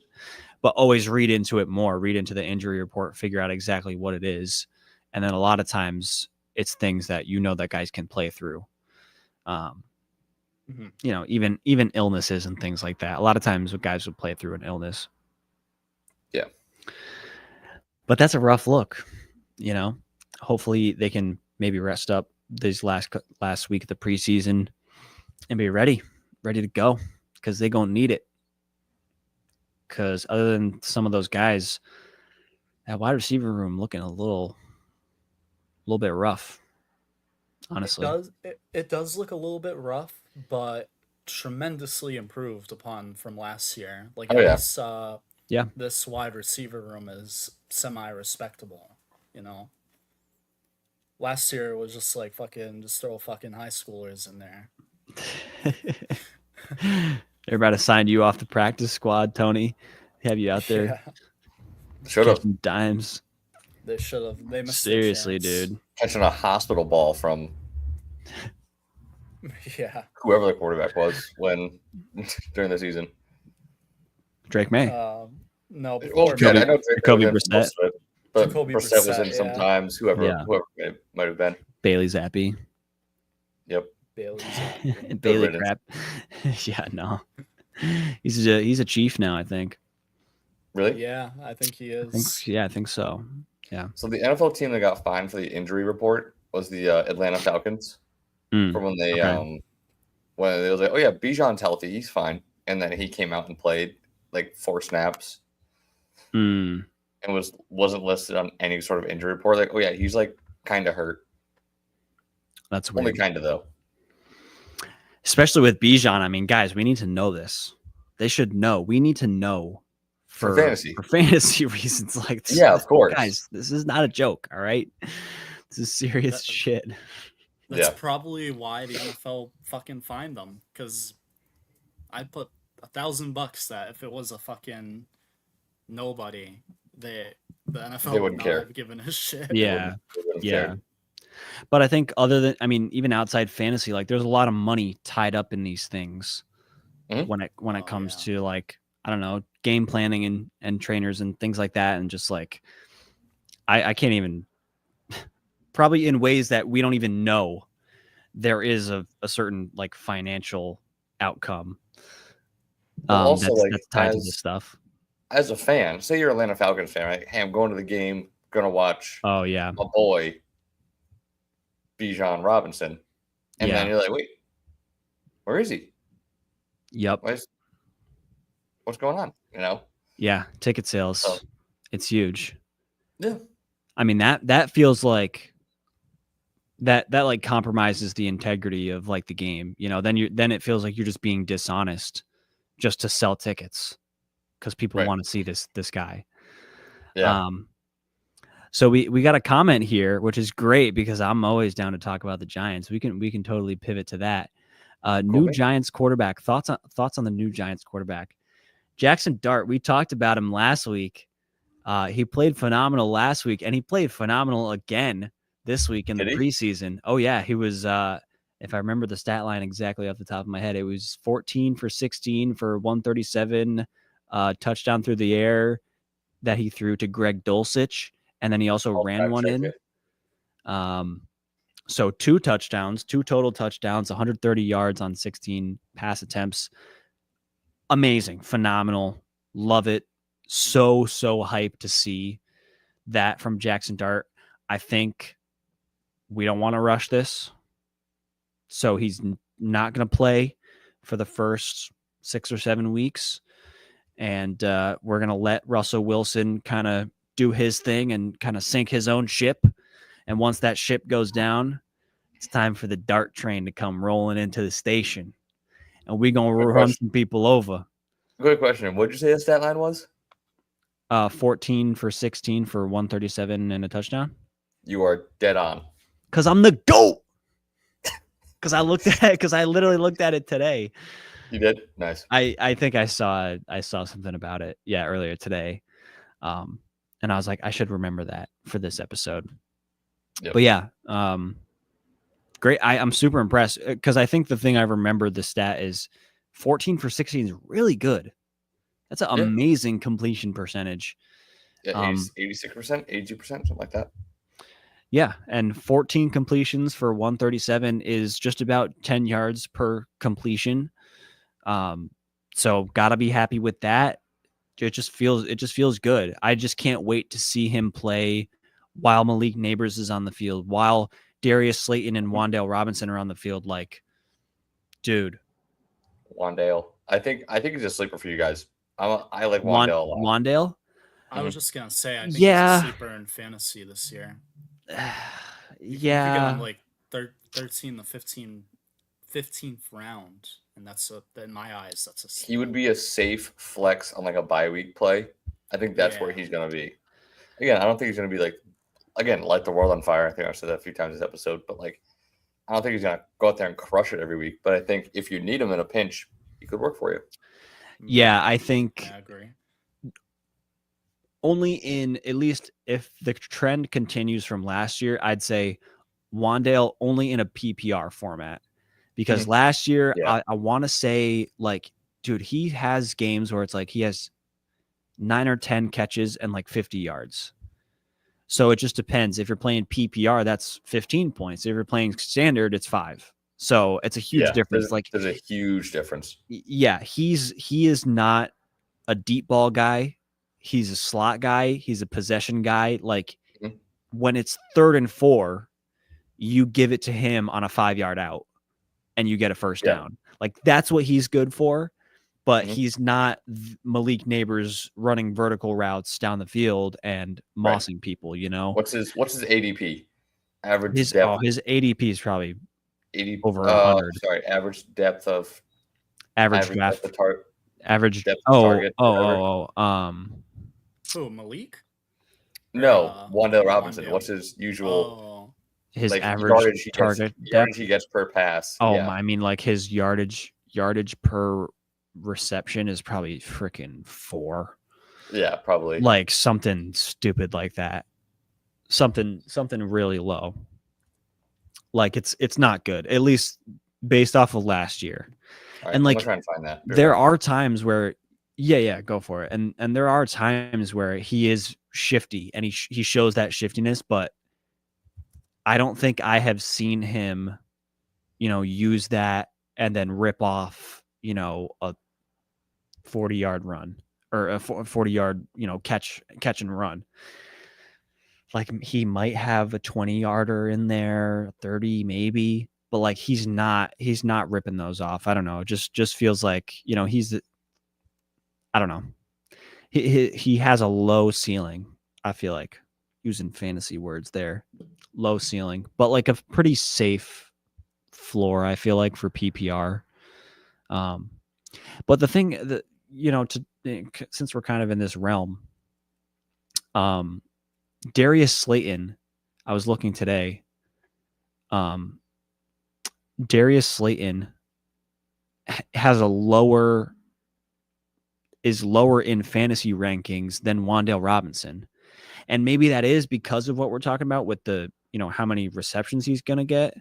but always read into it more, read into the injury report, figure out exactly what it is. And then a lot of times it's things that that guys can play through. Even illnesses and things like that. A lot of times guys would play through an illness. Yeah. But that's a rough look, Hopefully they can maybe rest up this last week of the preseason and be ready to go, because they're going to need it. Because other than some of those guys, that wide receiver room looking a little bit rough, honestly. It does look a little bit rough, but tremendously improved upon from last year. Like, at least this wide receiver room is semi-respectable, Last year it was just like just throw fucking high schoolers in there. They're about to sign you off the practice squad, Tony. Have you out there? Yeah. Should have dimes. They should have. They missed seriously, dude. Catching a hospital ball from whoever the quarterback was during the season. Drake May. No, I know Jacoby Brissett. But Brissett was in sometimes. Whoever it might have been. Bailey Zappi. Yep. Bailey crap. Yeah, no. He's a Chief now, I think. Really? Yeah, I think he is. I think so. Yeah. So the NFL team that got fined for the injury report was the Atlanta Falcons. From when they when they was like, oh yeah, Bijan's healthy, he's fine, and then he came out and played like 4 snaps. And wasn't listed on any sort of injury report. Like, oh yeah, he's like kind of hurt. That's weird. Only kind of though. Especially with Bijan. I mean, guys, we need to know this. They should know. We need to know for fantasy reasons. Like, of course, guys, this is not a joke. All right, this is serious shit. That's probably why the NFL fucking fined them. Because I'd put $1,000 that if it was a fucking nobody, the NFL would not have given a shit. Yeah. But I think even outside fantasy, like there's a lot of money tied up in these things when it comes to like, I don't know, game planning and trainers and things like that. And just like, I can't even, probably in ways that we don't even know, there is a certain like financial outcome also that's tied to this stuff. As a fan, say you're an Atlanta Falcons fan, right? Hey, I'm going to the game, gonna watch my boy Bijan Robinson. And then you're like, wait, where is he? Yep. What's going on? Yeah, ticket sales. It's huge. Yeah. I mean, that feels like that like compromises the integrity of like the game. Then it feels like you're just being dishonest just to sell tickets because people want to see this guy. Yeah. So we got a comment here, which is great because I'm always down to talk about the Giants. We can totally pivot to that. New Giants quarterback. Thoughts on the new Giants quarterback. Jackson Dart, we talked about him last week. He played phenomenal last week, and he played phenomenal again this week in the preseason. Oh, yeah. He was, if I remember the stat line exactly off the top of my head, it was 14 for 16 for 137, touchdown through the air that he threw to Greg Dulcich, and then he also ran one in. So 2 touchdowns, 2 total touchdowns, 130 yards on 16 pass attempts. Amazing, phenomenal, love it. So hyped to see that from Jackson Dart. I think we don't want to rush this. So he's not going to play for the first 6 or 7 weeks. And we're going to let Russell Wilson kind of do his thing and kind of sink his own ship. And once that ship goes down, it's time for the Dart train to come rolling into the station. And we're going to run some people over. Good question. What did you say the stat line was? 14 for 16 for 137 and a touchdown. You are dead on. Because I'm the GOAT. Because I literally looked at it today. You did? Nice. I think I saw something about it, earlier today. And I was like, I should remember that for this episode. Yep. But yeah, great. I'm super impressed because I think the thing I remembered the stat is 14 for 16 is really good. That's an amazing completion percentage. Yeah, 86%, 82%, something like that. Yeah, and 14 completions for 137 is just about 10 yards per completion. So gotta be happy with that. It just feels good. I just can't wait to see him play while Malik Neighbors is on the field, while Darius Slayton and Wan'Dale Robinson are on the field. Like, dude, Wan'Dale. I think he's a sleeper for you guys. I like Wan'Dale a lot. Wan'Dale? I was just gonna say, I think he's a sleeper in fantasy this year. You could get him like 13 to 15th round, and that's in my eyes, that's a steal. He would be a safe flex on like a bye week play. I think that's where he's gonna be. Again, I don't think he's gonna be like, light the world on fire. I think I've said that a few times this episode, but like, I don't think he's gonna go out there and crush it every week. But I think if you need him in a pinch, he could work for you. Yeah, I think. I agree. Only in, at least if the trend continues from last year, I'd say Wan'Dale only in a PPR format. Because last year, I want to say, like, dude, he has games where it's like he has 9 or 10 catches and like 50 yards. So it just depends. If you're playing PPR, that's 15 points. If you're playing standard, it's 5. So it's a huge difference. There's a huge difference. Yeah, he is not a deep ball guy. He's a slot guy. He's a possession guy. Like, when it's 3rd and 4, you give it to him on a 5-yard out and you get a first down. Like, that's what he's good for. But he's not Malik Neighbors running vertical routes down the field and mossing people, you know? What's his ADP? Average depth. His ADP is probably 80 over 100. Sorry, average depth of average draft depth of average depth of target. Who, Malik? No, Wan'Dale Robinson. What's his usual? His like, average target yardage he gets per pass. I mean, like, his yardage per reception is probably freaking 4. Yeah, probably. Like, something stupid like that. Something really low. Like, it's not good, at least based off of last year. Right, and like, I'm trying to find that. There are times where go for it. And there are times where he is shifty and he shows that shiftiness, but I don't think I have seen him, use that and then rip off, a 40-yard run or a 40-yard, catch and run. Like, he might have a 20-yarder in there, 30 maybe, but like, he's not ripping those off. I don't know. It just feels like, I don't know. He has a low ceiling. I feel like, using fantasy words there, low ceiling, but like a pretty safe floor, I feel like, for PPR. But the thing that, since we're kind of in this realm, Darius Slayton, I was looking today. Darius Slayton has is lower in fantasy rankings than Wan'Dale Robinson. And maybe that is because of what we're talking about with the, how many receptions he's going to get.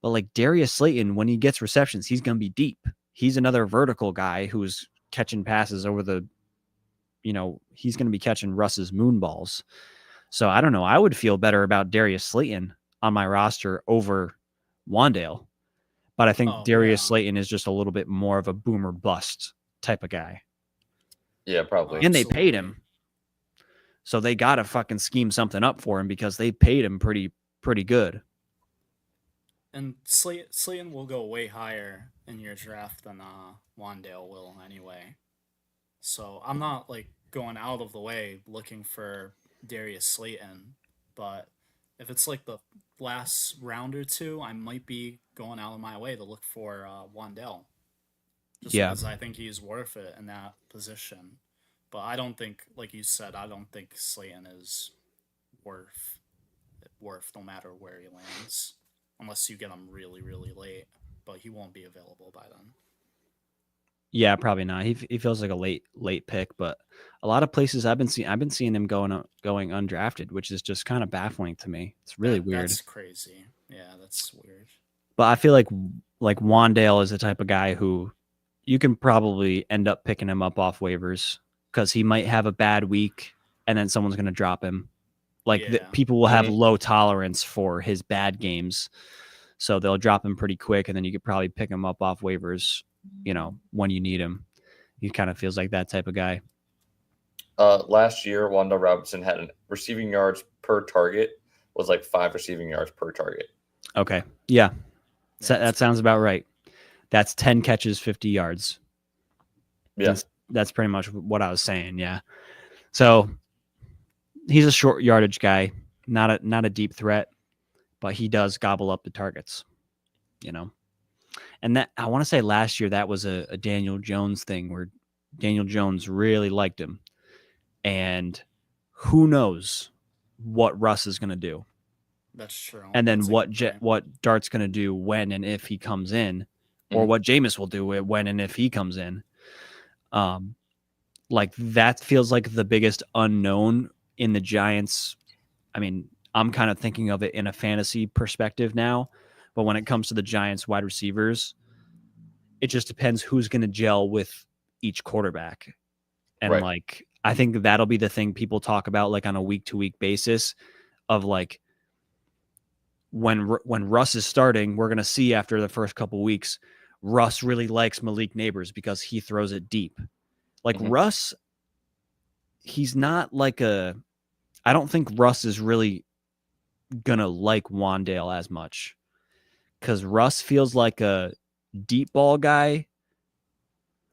But like, Darius Slayton, when he gets receptions, he's going to be deep. He's another vertical guy who's catching passes over the, he's going to be catching Russ's moon balls. So I don't know. I would feel better about Darius Slayton on my roster over Wan'Dale. But I think Darius Slayton is just a little bit more of a boomer bust type of guy. Yeah, probably. And they paid him. So they got to fucking scheme something up for him because they paid him pretty good. And Slayton will go way higher in your draft than Wan'Dale will anyway. So I'm not like going out of the way looking for Darius Slayton, but if it's like the last round or two, I might be going out of my way to look for Wan'Dale. Just because I think he's worth it in that position. But I don't think, like you said, I don't think Slayton is worth no matter where he lands, unless you get him really, really late. But he won't be available by then. Yeah, probably not. He feels like a late pick, but a lot of places I've been seeing him going undrafted, which is just kind of baffling to me. It's really weird. That's crazy. Yeah, that's weird. But I feel like Wandale is the type of guy who you can probably end up picking him up off waivers because he might have a bad week and then someone's going to drop him. Like people will have low tolerance for his bad games, so they'll drop him pretty quick, and then you could probably pick him up off waivers, when you need him. He kind of feels like that type of guy. Last year, Wanda Robinson had an receiving yards per target was like 5 receiving yards per target. Okay. Yeah. That sounds about right. That's 10 catches, 50 yards. Yeah. That's pretty much what I was saying. Yeah. So he's a short yardage guy, not a deep threat, but he does gobble up the targets, And that, I want to say last year, that was a Daniel Jones thing where Daniel Jones really liked him. And who knows what Russ is going to do. That's true. And then what Dart's going to do when and if he comes in, or what Jameis will do when and if he comes in. Like that feels like the biggest unknown in the Giants. I mean, I'm kind of thinking of it in a fantasy perspective now, but when it comes to the Giants wide receivers, it just depends who's going to gel with each quarterback. And I think that'll be the thing people talk about like on a week to week basis of like, when Russ is starting, we're going to see after the first couple weeks, Russ really likes Malik Neighbors because he throws it deep. Like Russ, he's not like I don't think Russ is really going to like Wandale as much because Russ feels like a deep ball guy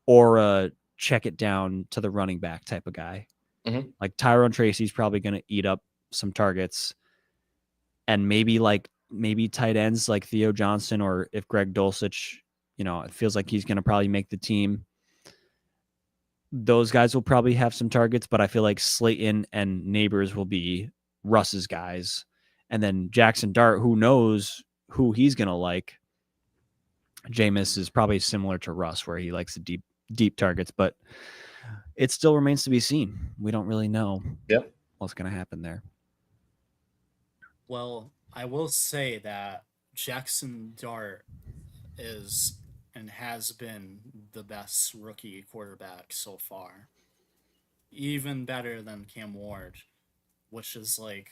or a check it down to the running back type of guy. Like Tyrone Tracy's probably going to eat up some targets. And maybe tight ends like Theo Johnson, or if Greg Dulcich, it feels like he's going to probably make the team. Those guys will probably have some targets, but I feel like Slayton and Neighbors will be Russ's guys. And then Jackson Dart, who knows who he's going to like. Jameis is probably similar to Russ, where he likes the deep targets, but it still remains to be seen. We don't really know what's going to happen there. Well, I will say that Jackson Dart is and has been the best rookie quarterback so far. Even better than Cam Ward, which is like,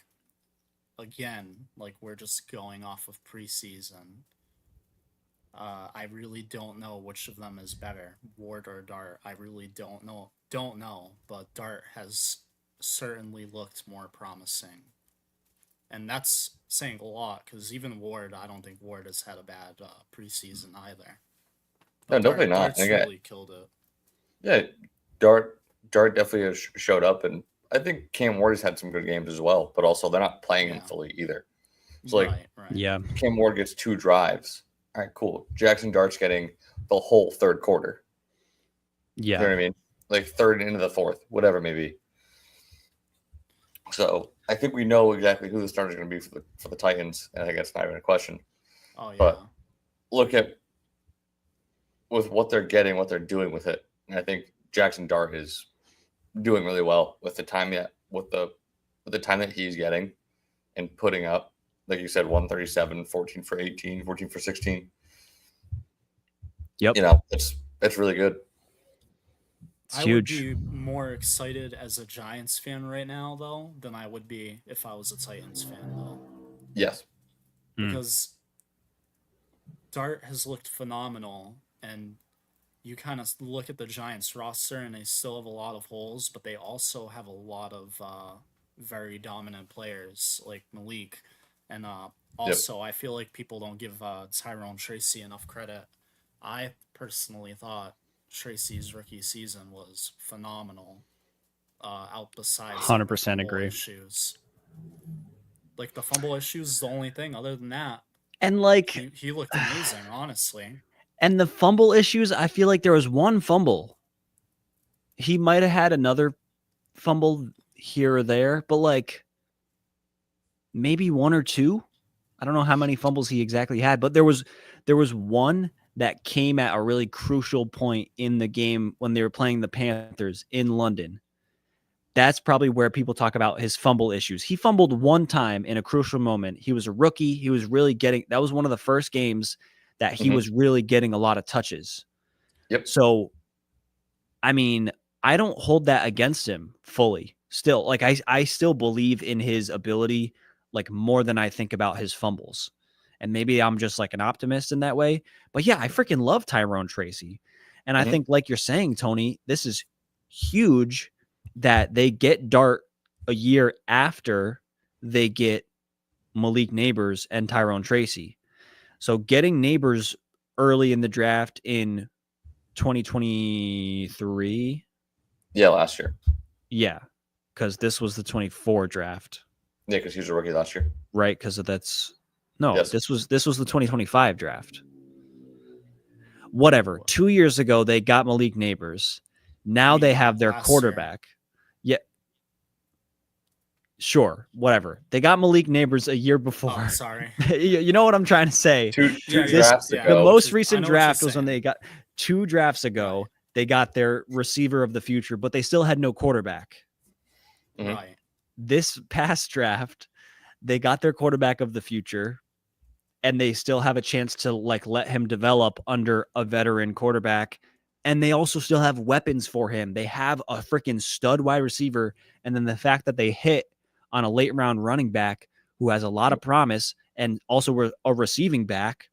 again, like we're just going off of preseason. I really don't know which of them is better, Ward or Dart. I really don't know, but Dart has certainly looked more promising. And that's saying a lot because even Ward, I don't think Ward has had a bad preseason either. But no, definitely not. Dart's really killed it. Yeah, Dart definitely has showed up, and I think Cam Ward has had some good games as well. But also, they're not playing him fully either. So Cam Ward gets 2 drives. All right, cool. Jackson Dart's getting the whole third quarter. Yeah, you know what I mean, like third into the fourth, whatever it may be. So I think we know exactly who the starter is going to be for the Titans, and I think that's not even a question. Oh yeah. But look at with what they're getting, what they're doing with it, and I think Jackson Dart is doing really well with the time with the time that he's getting and putting up, like you said, 137, 14 for 18, 14 for 16. Yep. It's really good. It's huge. I would be more excited as a Giants fan right now, though, than I would be if I was a Titans fan, though. Yes. Because Dart has looked phenomenal, and you kind of look at the Giants roster, and they still have a lot of holes, but they also have a lot of very dominant players like Malik. And also, I feel like people don't give Tyrone Tracy enough credit. I personally thought Tracy's rookie season was phenomenal. Out besides 100% agree. Issues. Like the fumble issues is the only thing. Other than that, and like he looked amazing, honestly. And the fumble issues, I feel like there was one fumble he might have had another fumble here or there, but like maybe one or two. I don't know how many fumbles he exactly had, but there was one that came at a really crucial point in the game when they were playing the Panthers in London. That's probably where people talk about his fumble issues. He fumbled one time in a crucial moment. He was a rookie. He was really that was one of the first games that he was really getting a lot of touches. Yep. So, I mean, I don't hold that against him fully. Still, like I still believe in his ability, like more than I think about his fumbles. And maybe I'm just like an optimist in that way. But yeah, I freaking love Tyrone Tracy. And I think, like you're saying, Tony, this is huge that they get Dart a year after they get Malik Neighbors and Tyrone Tracy. So getting Neighbors early in the draft in 2023. Yeah, last year. Yeah, because this was the 24 draft. Yeah, because he was a rookie last year. Right, because this was the 2025 draft. Whatever. 2 years ago, they got Malik Neighbors. Now they have their quarterback. Yeah. Sure, whatever. They got Malik Neighbors a year before. Oh, sorry. You know what I'm trying to say. Two drafts ago. The most recent draft was when they got 2 drafts ago. Right. They got their receiver of the future, but they still had no quarterback. Right. This past draft, they got their quarterback of the future, and they still have a chance to like let him develop under a veteran quarterback. And they also still have weapons for him. They have a freaking stud wide receiver. And then the fact that they hit on a late round running back who has a lot of promise and also a receiving back.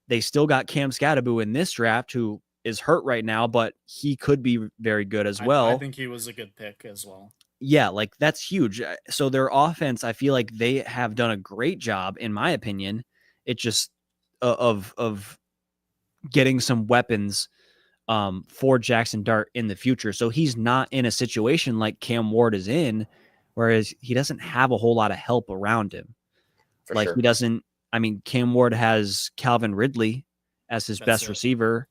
They still got Cam Scatteraboo in this draft, who is hurt right now, but he could be very good as well. I think he was a good pick as well. Yeah, like that's huge. So their offense, I feel like they have done a great job, in my opinion. It just of getting some weapons for Jackson Dart in the future. So he's not in a situation like Cam Ward is in, whereas he doesn't have a whole lot of help around him. For like sure. He doesn't. I mean, Cam Ward has Calvin Ridley as his best receiver,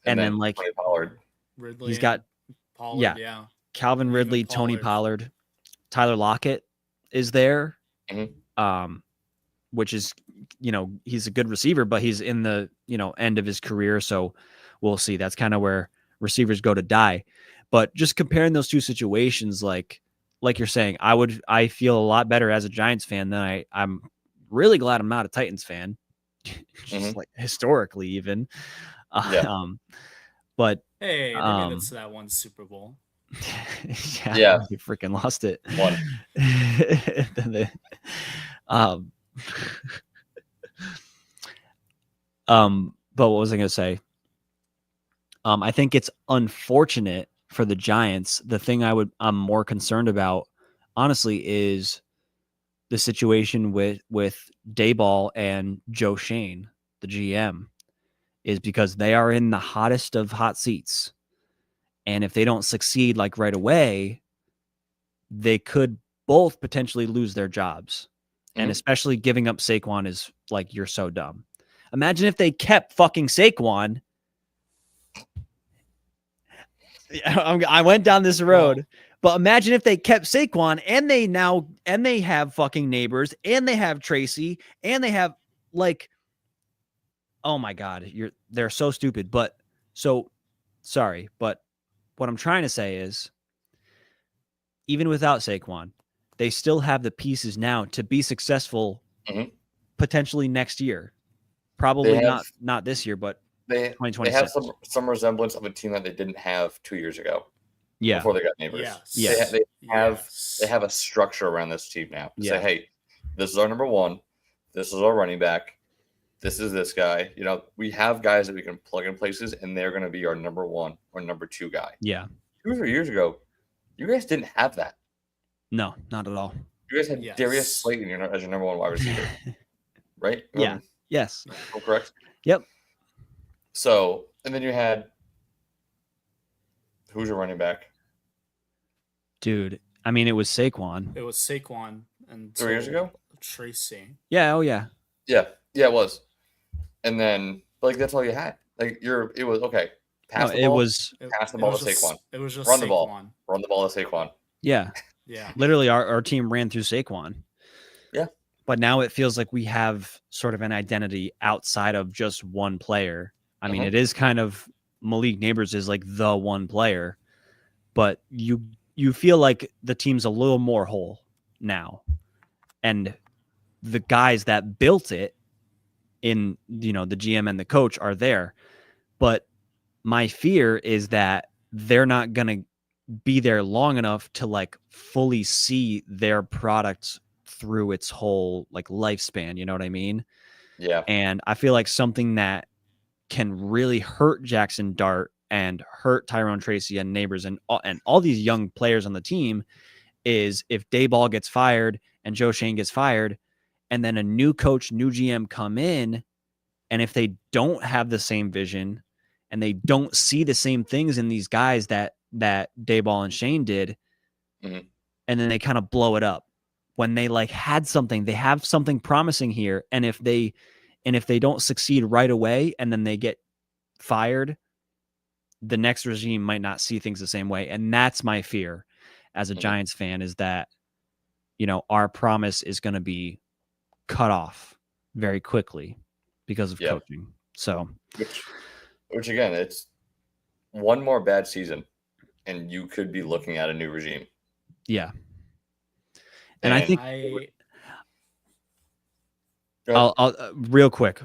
and then like Pollard. Ridley, he's got Pollard, yeah. Calvin Ridley, Tony Pollard, Tyler Lockett is there, which is, he's a good receiver, but he's in the, end of his career. So we'll see. That's kind of where receivers go to die. But just comparing those two situations, like you're saying, I feel a lot better as a Giants fan than I'm really glad I'm not a Titans fan, just like historically even. But hey, they made it to that one Super Bowl. Yeah, you freaking lost it. One. But what was I going to say? I think it's unfortunate for the Giants. The thing I'm more concerned about, honestly, is the situation with Dayball and Joe Shane, the GM, is because they are in the hottest of hot seats. And if they don't succeed like right away, they could both potentially lose their jobs. And especially giving up Saquon is like, you're so dumb. Imagine if they kept fucking Saquon. I went down this road, but imagine if they kept Saquon and they have fucking Neighbors and they have Tracy and they have like, oh my God, they're so stupid. But so sorry, but what I'm trying to say is, even without Saquon, they still have the pieces now to be successful potentially next year. Probably not this year, but 2026. They have some resemblance of a team that they didn't have 2 years ago. Yeah. Before they got Neighbors. Yes. They have a structure around this team now. Say, hey, this is our number one. This is our running back. This is this guy. We have guys that we can plug in places, and they're going to be our number one or number two guy. Yeah. 2 or 3 years ago, you guys didn't have that. No, not at all. You guys had Darius Slayton as your number one wide receiver, right? Yeah. Yes. Correct. Yep. So, and then you had who's your running back? Dude, I mean, it was Saquon. It was Saquon and 3 years ago. Tracy. Yeah. Oh yeah. Yeah. It was. And then, that's all you had. It was okay. Pass the it ball. was Pass the ball to Saquon. It was just Run the Saquon. ball. Run the ball to Saquon. yeah. Yeah. Literally our team ran through Saquon. Yeah. But now it feels like we have sort of an identity outside of just one player. I mean, it is kind of Malik Neighbors is like the one player, but you feel like the team's a little more whole now. And the guys that built it in, the GM and the coach are there. But my fear is that they're not going to be there long enough to like fully see their product through its whole like lifespan. You know what I mean? Yeah. And I feel like something that can really hurt Jackson Dart and hurt Tyrone Tracy and Neighbors and all these young players on the team is if Dayball gets fired and Joe Shane gets fired, and then a new coach, new GM come in, and if they don't have the same vision and they don't see the same things in these guys that Dayball and Shane did, and then they kind of blow it up when they like had something, they have something promising here, and if they don't succeed right away and then they get fired, the next regime might not see things the same way. And that's my fear as a Giants fan, is that, our promise is going to be cut off very quickly because of coaching. So, which again, it's one more bad season and you could be looking at a new regime. Yeah. And I think I'll real quick.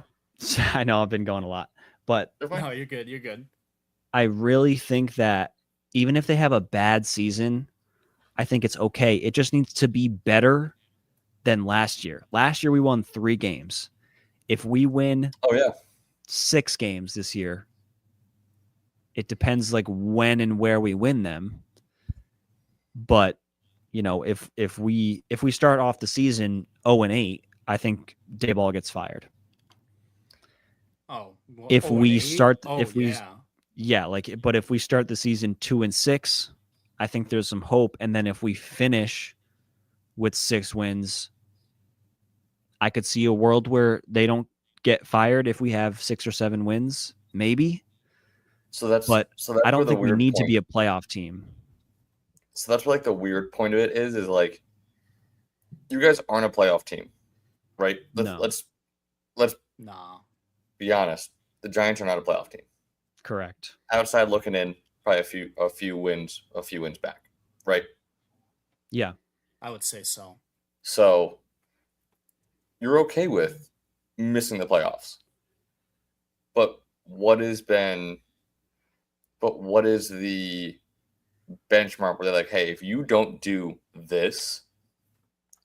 I know I've been going a lot, but no, you're good. You're good. I really think that even if they have a bad season, I think it's okay. It just needs to be better than last year. Last year we won 3 games. If we win 6 games this year, it depends like when and where we win them. But, if we start off the season 0-8, I think Dayball gets fired. Oh, well, if we start, but if we start the season 2-6, I think there's some hope. And then if we finish with 6 wins, I could see a world where they don't get fired if we have 6 or 7 wins, maybe. But I don't think we need to be a playoff team. So that's like the weird point of it is like, you guys aren't a playoff team, right? Let's be honest. The Giants are not a playoff team. Correct. Outside looking in, probably a few wins back, right? Yeah, I would say so. So you're okay with missing the playoffs, but what is the benchmark where they're like, hey, if you don't do this,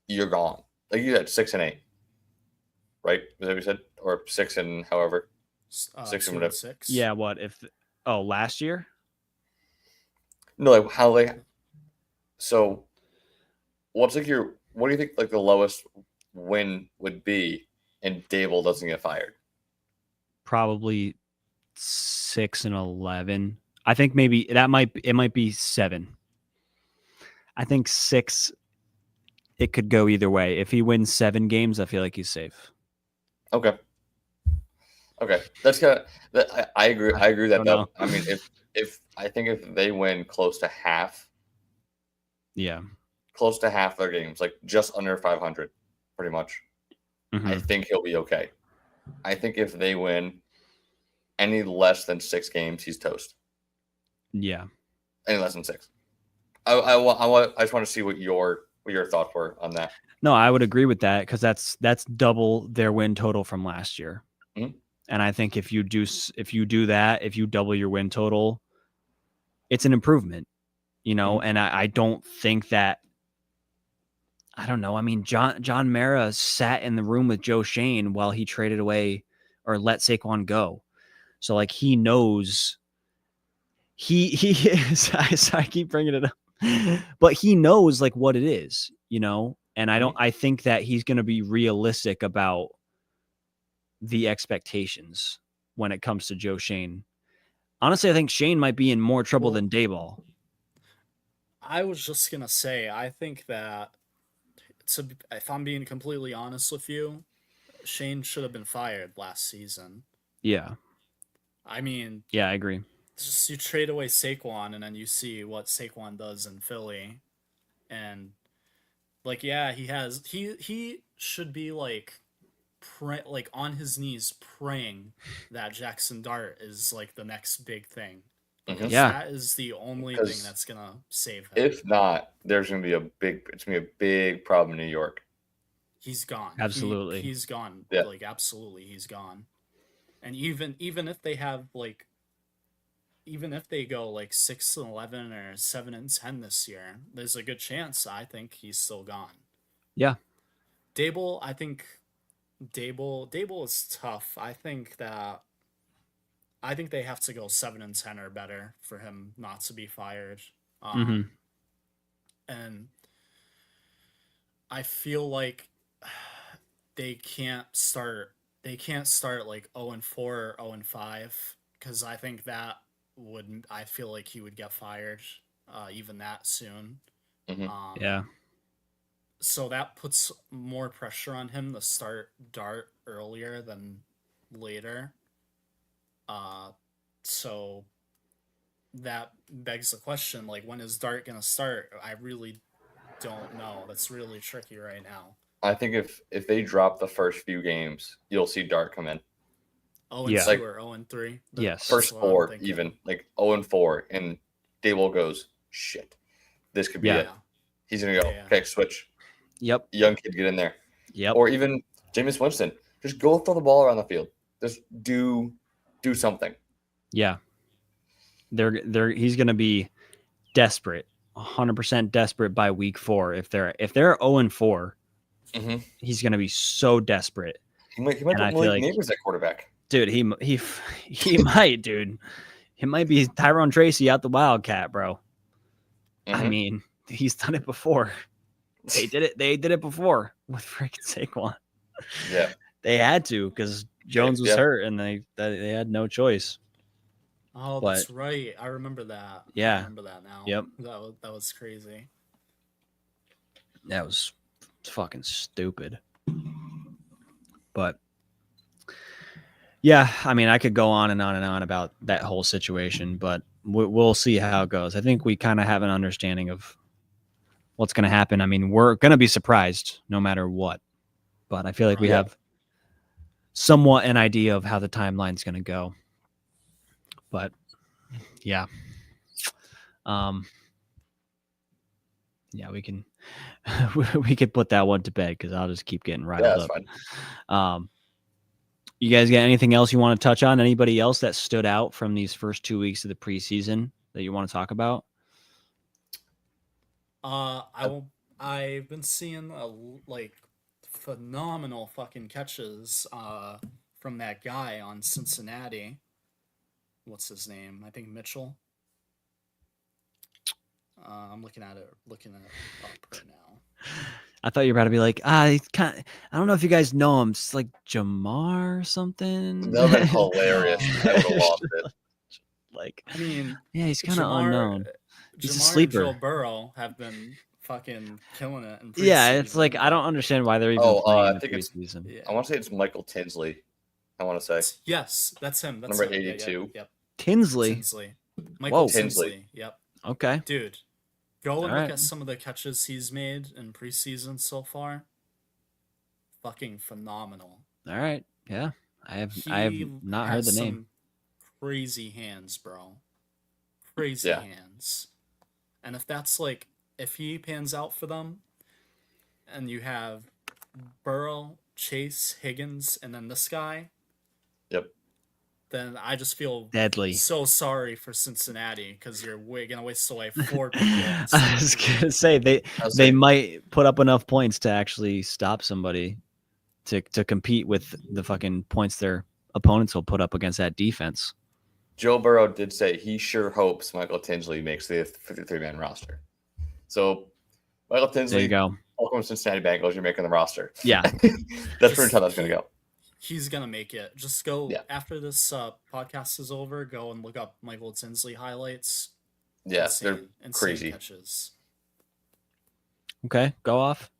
you're gone? Like you said, 6-8, right? Was that what you said? Or 6 and however, 6 and whatever. 6. Yeah. What if? Oh, last year? No, like how they. So, what do you think like the lowest win would be, and Dable doesn't get fired? Probably 6-11. I think maybe it might be 7. I think 6. It could go either way. If he wins 7 games, I feel like he's safe. Okay, that's kind of that. I agree. I agree that though. I mean, if I think if they win close to half their games, like just under 500, pretty much, I think he'll be okay. I think if they win any less than 6 games, he's toast. Yeah, any less than 6. I just want to see what your thoughts were on that. No, I would agree with that because that's double their win total from last year. And I think if you do that, if you double your win total, it's an improvement, and I don't think that, I don't know. I mean, John Mara sat in the room with Joe Shane while he traded away or let Saquon go. So like he knows he is, I keep bringing it up, but he knows like what it is, and I think that he's going to be realistic about the expectations when it comes to Joe Shane. Honestly, I think Shane might be in more trouble than Dayball. I was just going to say, I think that, if I'm being completely honest with you, Shane should have been fired last season. Yeah. I mean... Yeah, I agree. just you trade away Saquon and then you see what Saquon does in Philly, and like yeah, he should be like like on his knees praying that Jackson Dart is like the next big thing. Because Yeah. that is the only Because thing that's gonna save him. If not, there's gonna be it's gonna be a big problem in New York. He's gone. Absolutely. He's gone. Yeah. Like absolutely he's gone. And even if they have like even if they go like 6-11 or 7-10 this year, there's a good chance I think he's still gone. Yeah. Dable, I think Dable is tough. I think they have to go 7-10 or better for him not to be fired. And I feel like they can't start like 0-4 or 0-5 because I think that I feel like he would get fired even that soon. Yeah. So that puts more pressure on him to start Dart earlier than later. So that begs the question, like, when is Dart gonna start? I really don't know. That's really tricky right now. I think if they drop the first few games, you'll see Dart come in. 0-2 or 0-3. Yes. First 4, even like 0-4, and Dable goes, shit, this could be it. He's gonna go, okay, switch. Yep. Young kid, get in there. Yep. Or even Jameis Winston, just go throw the ball around the field. Just do something. Yeah. He's gonna be desperate, 100% desperate by week 4. If they're 0-4, he's gonna be so desperate. He might put Malik Neighbors at quarterback. Dude, he might, dude. It might be Tyrone Tracy out the Wildcat, bro. I mean, he's done it before. They did it before with freaking Saquon. Yeah. They had to because Jones was hurt and they had no choice. Oh, that's right. I remember that. Yeah. I remember that now. Yep. That was crazy. That was fucking stupid. But yeah, I mean, I could go on and on and on about that whole situation, but we'll see how it goes. I think we kind of have an understanding of what's going to happen. I mean, we're going to be surprised no matter what, but I feel like we have somewhat an idea of how the timeline's going to go. But yeah, we can we could put that one to bed because I'll just keep getting riled up. Fine. You guys got anything else you want to touch on? Anybody else that stood out from these first 2 weeks of the preseason that you want to talk about? I've been seeing like phenomenal fucking catches from that guy on Cincinnati. What's his name? I think Mitchell. I'm looking it up right now. I thought you were about to be like, I don't know if you guys know him. It's like Jamar or something. That would have been hilarious. I would have lost it. Like, I mean, yeah, he's kind of unknown. He's a sleeper. And Joe Burrow have been fucking killing it. Yeah, it's like I don't understand why they're even playing in the preseason. I want to say it's Michael Tinsley. I want to say. Yes, that's him. That's number 82. Yep. Tinsley. Michael Tinsley. Yep. Okay. Dude, go and look at some of the catches he's made in preseason so far. Fucking phenomenal. All right. Yeah. I have not heard the name. Crazy hands, bro. Crazy hands. And if he pans out for them and you have Burrow, Chase, Higgins, and then this guy. Yep. Then I just feel deadly. So sorry for Cincinnati because you're gonna waste away 4 people. I was gonna say they might put up enough points to actually stop somebody to compete with the fucking points their opponents will put up against that defense. Joe Burrow did say he sure hopes Michael Tinsley makes the 53-man roster. So Michael Tinsley, there you go. Welcome to Cincinnati Bengals. You're making the roster. Yeah, that's pretty much how that's gonna go. He's gonna make it. Just go after this podcast is over. Go and look up Michael Tinsley highlights. Yeah, they're crazy catches. Okay, go off.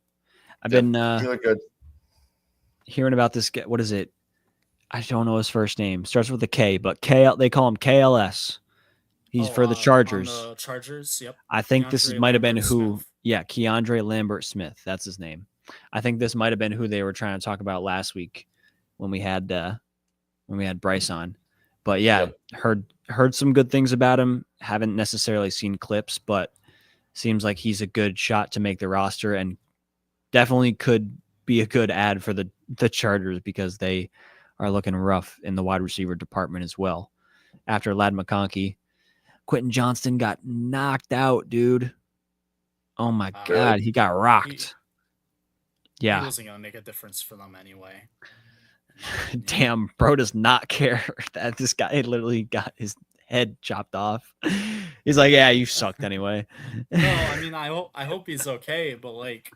I've been really good. Hearing about this guy. What is it? I don't know his first name. Starts with a K, but they call him KLS. He's for the Chargers. On the Chargers, yep. I think this might have been who. Lambert-Smith. Yeah, Keandre Lambert-Smith. That's his name. I think this might have been who they were trying to talk about last week when we had Bryce on. But yeah, heard some good things about him. Haven't necessarily seen clips, but seems like he's a good shot to make the roster and definitely could be a good ad for the Chargers because they are looking rough in the wide receiver department as well. After Ladd McConkey, Quentin Johnston got knocked out, dude. Oh my God, he got rocked. He wasn't gonna make a difference for them anyway. Damn, bro does not care that this guy literally got his head chopped off. He's like, yeah, you sucked anyway. No, I mean, I hope he's okay, but like,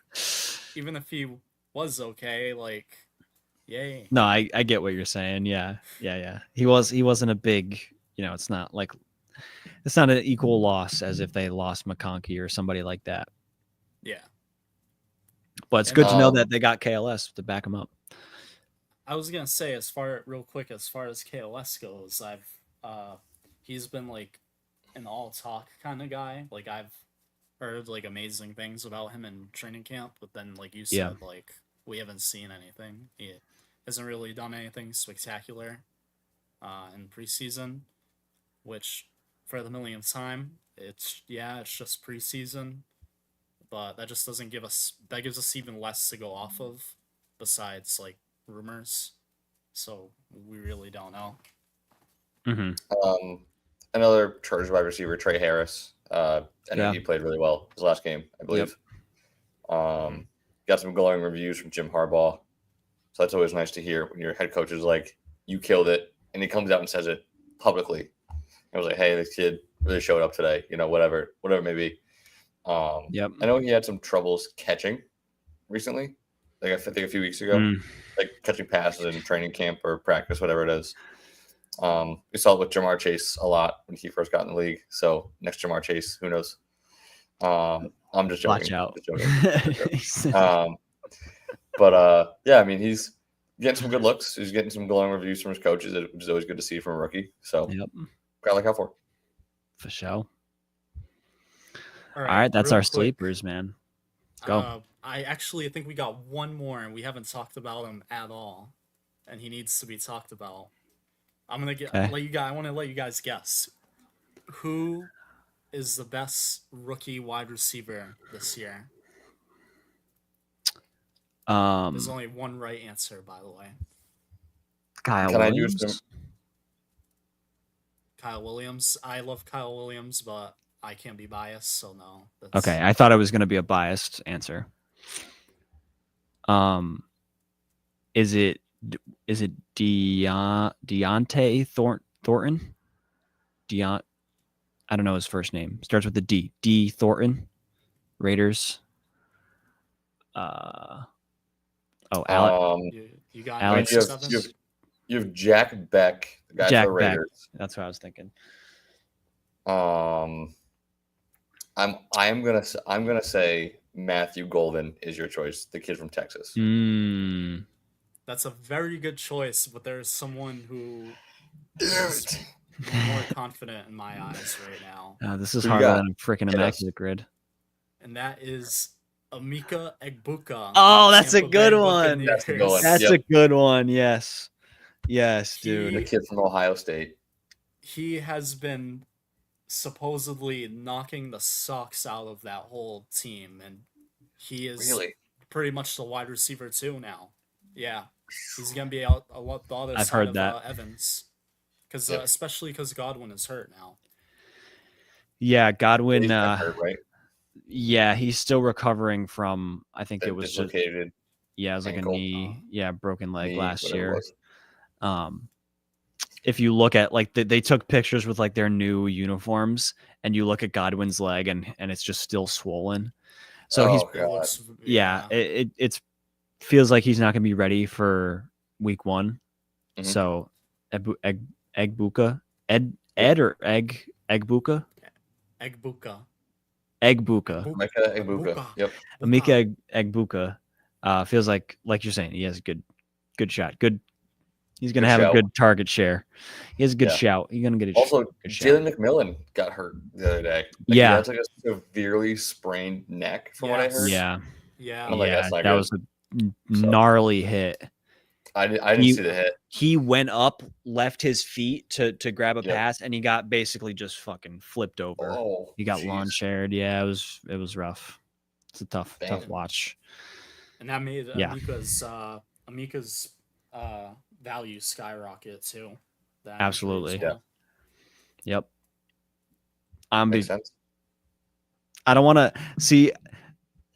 even if he was okay, like, yay. No, I get what you're saying. Yeah. He wasn't a big, it's not an equal loss as if they lost McConkey or somebody like that. Yeah. But it's good to know that they got KLS to back him up. I was gonna say, as far as KLS goes, he's been like an all talk kind of guy. Like I've heard like amazing things about him in training camp, but then like you said, like we haven't seen anything. He hasn't really done anything spectacular in preseason, which for the millionth time, it's just preseason, but that just doesn't gives us even less to go off of besides like rumors, so we really don't know. Mm-hmm. Another Chargers wide receiver, Trey Harris. I know he played really well his last game, I believe. Yep. Got some glowing reviews from Jim Harbaugh, so that's always nice to hear when your head coach is like, "You killed it," and he comes out and says it publicly. I was like, "Hey, this kid really showed up today." Whatever it may be. Yep. I know he had some troubles catching recently. Like I think a few weeks ago, like catching passes in training camp or practice, whatever it is. We saw it with Jamar Chase a lot when he first got in the league. So next Jamar Chase, who knows? I'm just joking. Watch out. Yeah, I mean, he's getting some good looks. He's getting some glowing reviews from his coaches, which is always good to see from a rookie. So gotta look out for. For sure. All right, that's our sleepers, man. Let's go. I actually think we got one more, and we haven't talked about him at all, and he needs to be talked about. I'm gonna I want to let you guys guess who is the best rookie wide receiver this year. There's only one right answer, by the way. Kyle Williams. I love Kyle Williams, but I can't be biased, so no. Okay, I thought it was going to be a biased answer. Is it Deontay Thornton? I don't know his first name. Starts with a D. D Thornton. Raiders. You got Alex. You have Jack Beck, the guy for the Raiders. Beck. That's what I was thinking. I'm gonna say Matthew Golden is your choice, the kid from Texas. That's a very good choice, but there's someone who is more confident in my eyes right now. This is harder than a freaking immaculate grid. And that is Emeka Egbuka. Oh, that's a good one. That's a good one. That's a good one. Yes, dude. The kid from Ohio State. He has been supposedly knocking the socks out of that whole team, and he is pretty much the wide receiver too now. Yeah, he's gonna be out a lot the other I've side heard of that. Evans, because especially because Godwin is hurt now. Yeah, Godwin. He's hurt, right? Yeah, he's still recovering from. I think it was dislocated. It was like a knee. Broken leg last year. If you look at they took pictures with like their new uniforms, and you look at Godwin's leg, and it's just still swollen. So it feels like he's not going to be ready for week 1. Mm-hmm. So Egbuka, Egbuka. Yep. Emeka Egbuka feels like you're saying, he has a good shot. Good He's going to Good have shout. a good target share. He has a good Yeah. shout. He's going to get a Also, good shout. Jalen McMillan got hurt the other day. He has like a severely sprained neck, from what I heard. Yeah. Yeah. I'm like, that's not that good. was a gnarly hit. I didn't see the hit. He went up, left his feet to grab a pass, and he got basically just fucking flipped over. Oh, he got lawn shared. Yeah, it was rough. It's a tough watch. And that made Amika's value skyrocket too. Absolutely. Well. Yep. Makes sense. I don't want to see.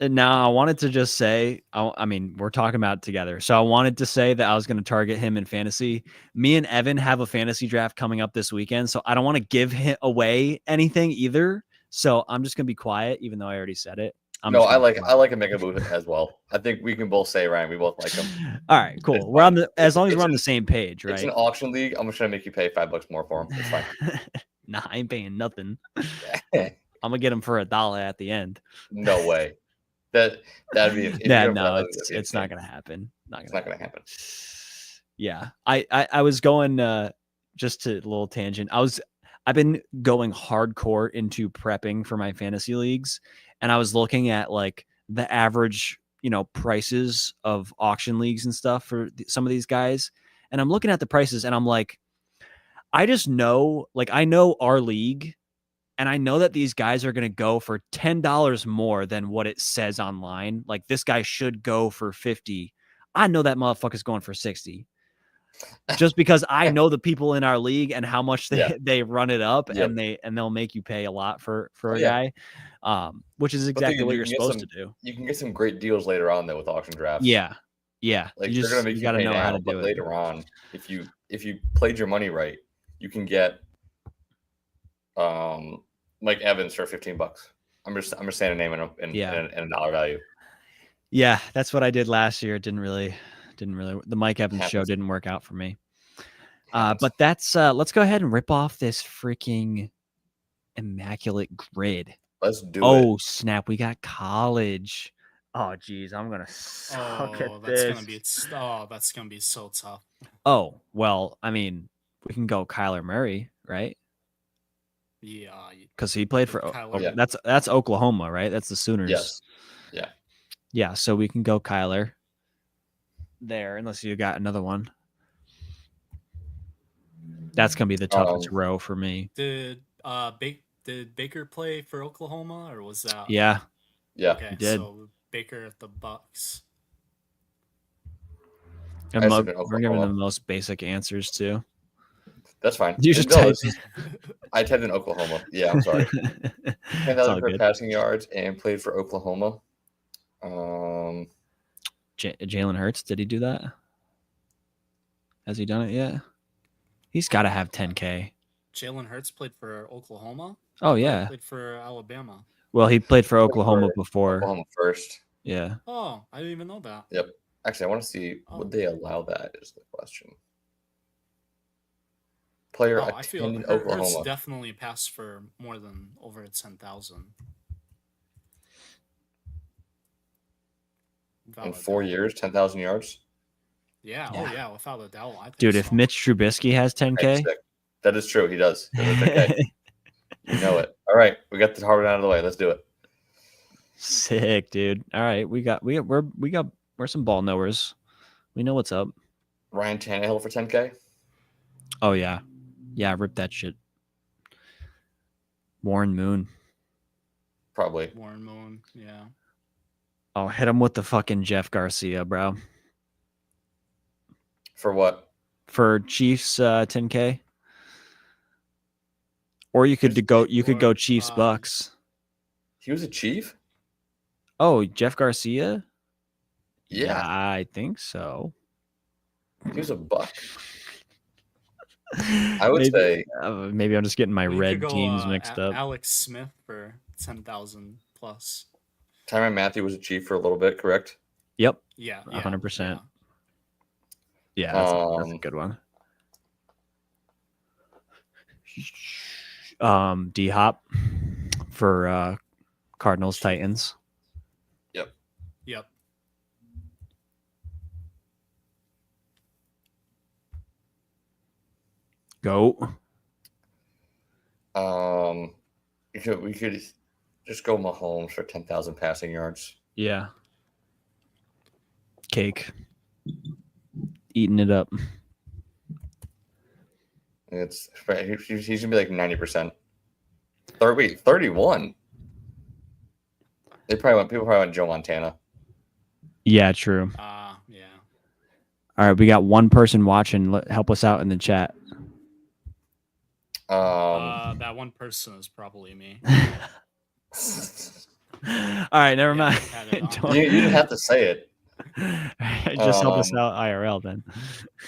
Now I wanted to just say, I mean, we're talking about it together. So I wanted to say that I was going to target him in fantasy. Me and Evan have a fantasy draft coming up this weekend. So I don't want to give him away anything either. So I'm just going to be quiet, even though I already said it. I like Emeka Booth as well. I think we can both say, Ryan, we both like him. All right, cool. As long as we're on the same page, right? It's an auction league. I'm just going to make you pay $5 more for him. It's fine. Nah, I ain't paying nothing. I'm going to get him for $1 at the end. No way. That'd be it's not gonna happen. It's not gonna happen. Yeah, I was going just to a little tangent. I've been going hardcore into prepping for my fantasy leagues, and I was looking at like the average prices of auction leagues and stuff for some of these guys, and I'm looking at the prices and I'm like, I just know, like, I know our league. And I know that these guys are going to go for $10 more than what it says online. Like, this guy should go for 50. I know that motherfucker's going for 60. Just because I know the people in our league and how much they run it up, and they'll make you pay a lot for a guy. Which is exactly what you're supposed to do. You can get some great deals later on though with auction drafts. Yeah. Like, they're going to make you gotta know how to do it. Later on, if you played your money right, you can get Mike Evans for $15. I'm just saying a name and a dollar value. Yeah, that's what I did last year. It didn't really the Mike Evans show didn't work out for me. But that's let's go ahead and rip off this freaking immaculate grid. Let's do it. Oh snap, we got college. Oh geez, I'm gonna suck at this. That's gonna be so tough. Oh well, I mean, we can go Kyler Murray, right? Yeah, because he played for that's Oklahoma, right? That's the Sooners. Yes. Yeah. So we can go Kyler there, unless you got another one. That's gonna be the toughest row for me. Did Baker play for Oklahoma, or was that? Yeah. Okay, he did. So Baker at the Bucks. And we're giving them the most basic answers too. That's fine. You just I typed in Oklahoma. Yeah, I'm sorry. 10,000 per passing yards and played for Oklahoma. Jalen Hurts, did he do that? Has he done it yet? He's got to have 10K. Jalen Hurts played for Oklahoma? Oh, yeah. He played for Alabama. Well, he played for Oklahoma before. Oklahoma first. Yeah. Oh, I didn't even know that. Yep. Actually, I want to see, would they allow that is the question. Player I feel Oklahoma. Hurts definitely passed for more than over 10,000. In 4 years, 10,000 yards? Yeah. Oh, yeah. Without a doubt. I think Dude, if Mitch Trubisky has 10K. That is true. He does. You know it. All right. We got the hard out of the way. Let's do it. Sick, dude. All right. We're some ball knowers. We know what's up. Ryan Tannehill for 10K? Oh, yeah. Yeah, rip that shit. Warren Moon. Probably. Warren Moon, yeah. Oh, hit him with the fucking Jeff Garcia, bro. For what? For Chiefs 10K. Or you could go Chiefs Bucks. He was a Chief? Oh, Jeff Garcia? Yeah, I think so. He was a Buck. I would say maybe I'm just getting my red teams mixed up. Alex Smith for 10,000 plus. Tyrann Mathieu was a Chief for a little bit, correct? Yep. Yeah. 100%. Yeah, that's a good one. D Hop for Cardinals Titans. Yep. Goat. We could just go Mahomes for 10,000 passing yards. Yeah. Cake. Eating it up. He's gonna be like 90%. 31. People probably went Joe Montana. Yeah, true. Yeah. All right, we got one person watching. Help us out in the chat. That one person is probably me. All right, never mind. You didn't have to say it. Just help us out IRL then.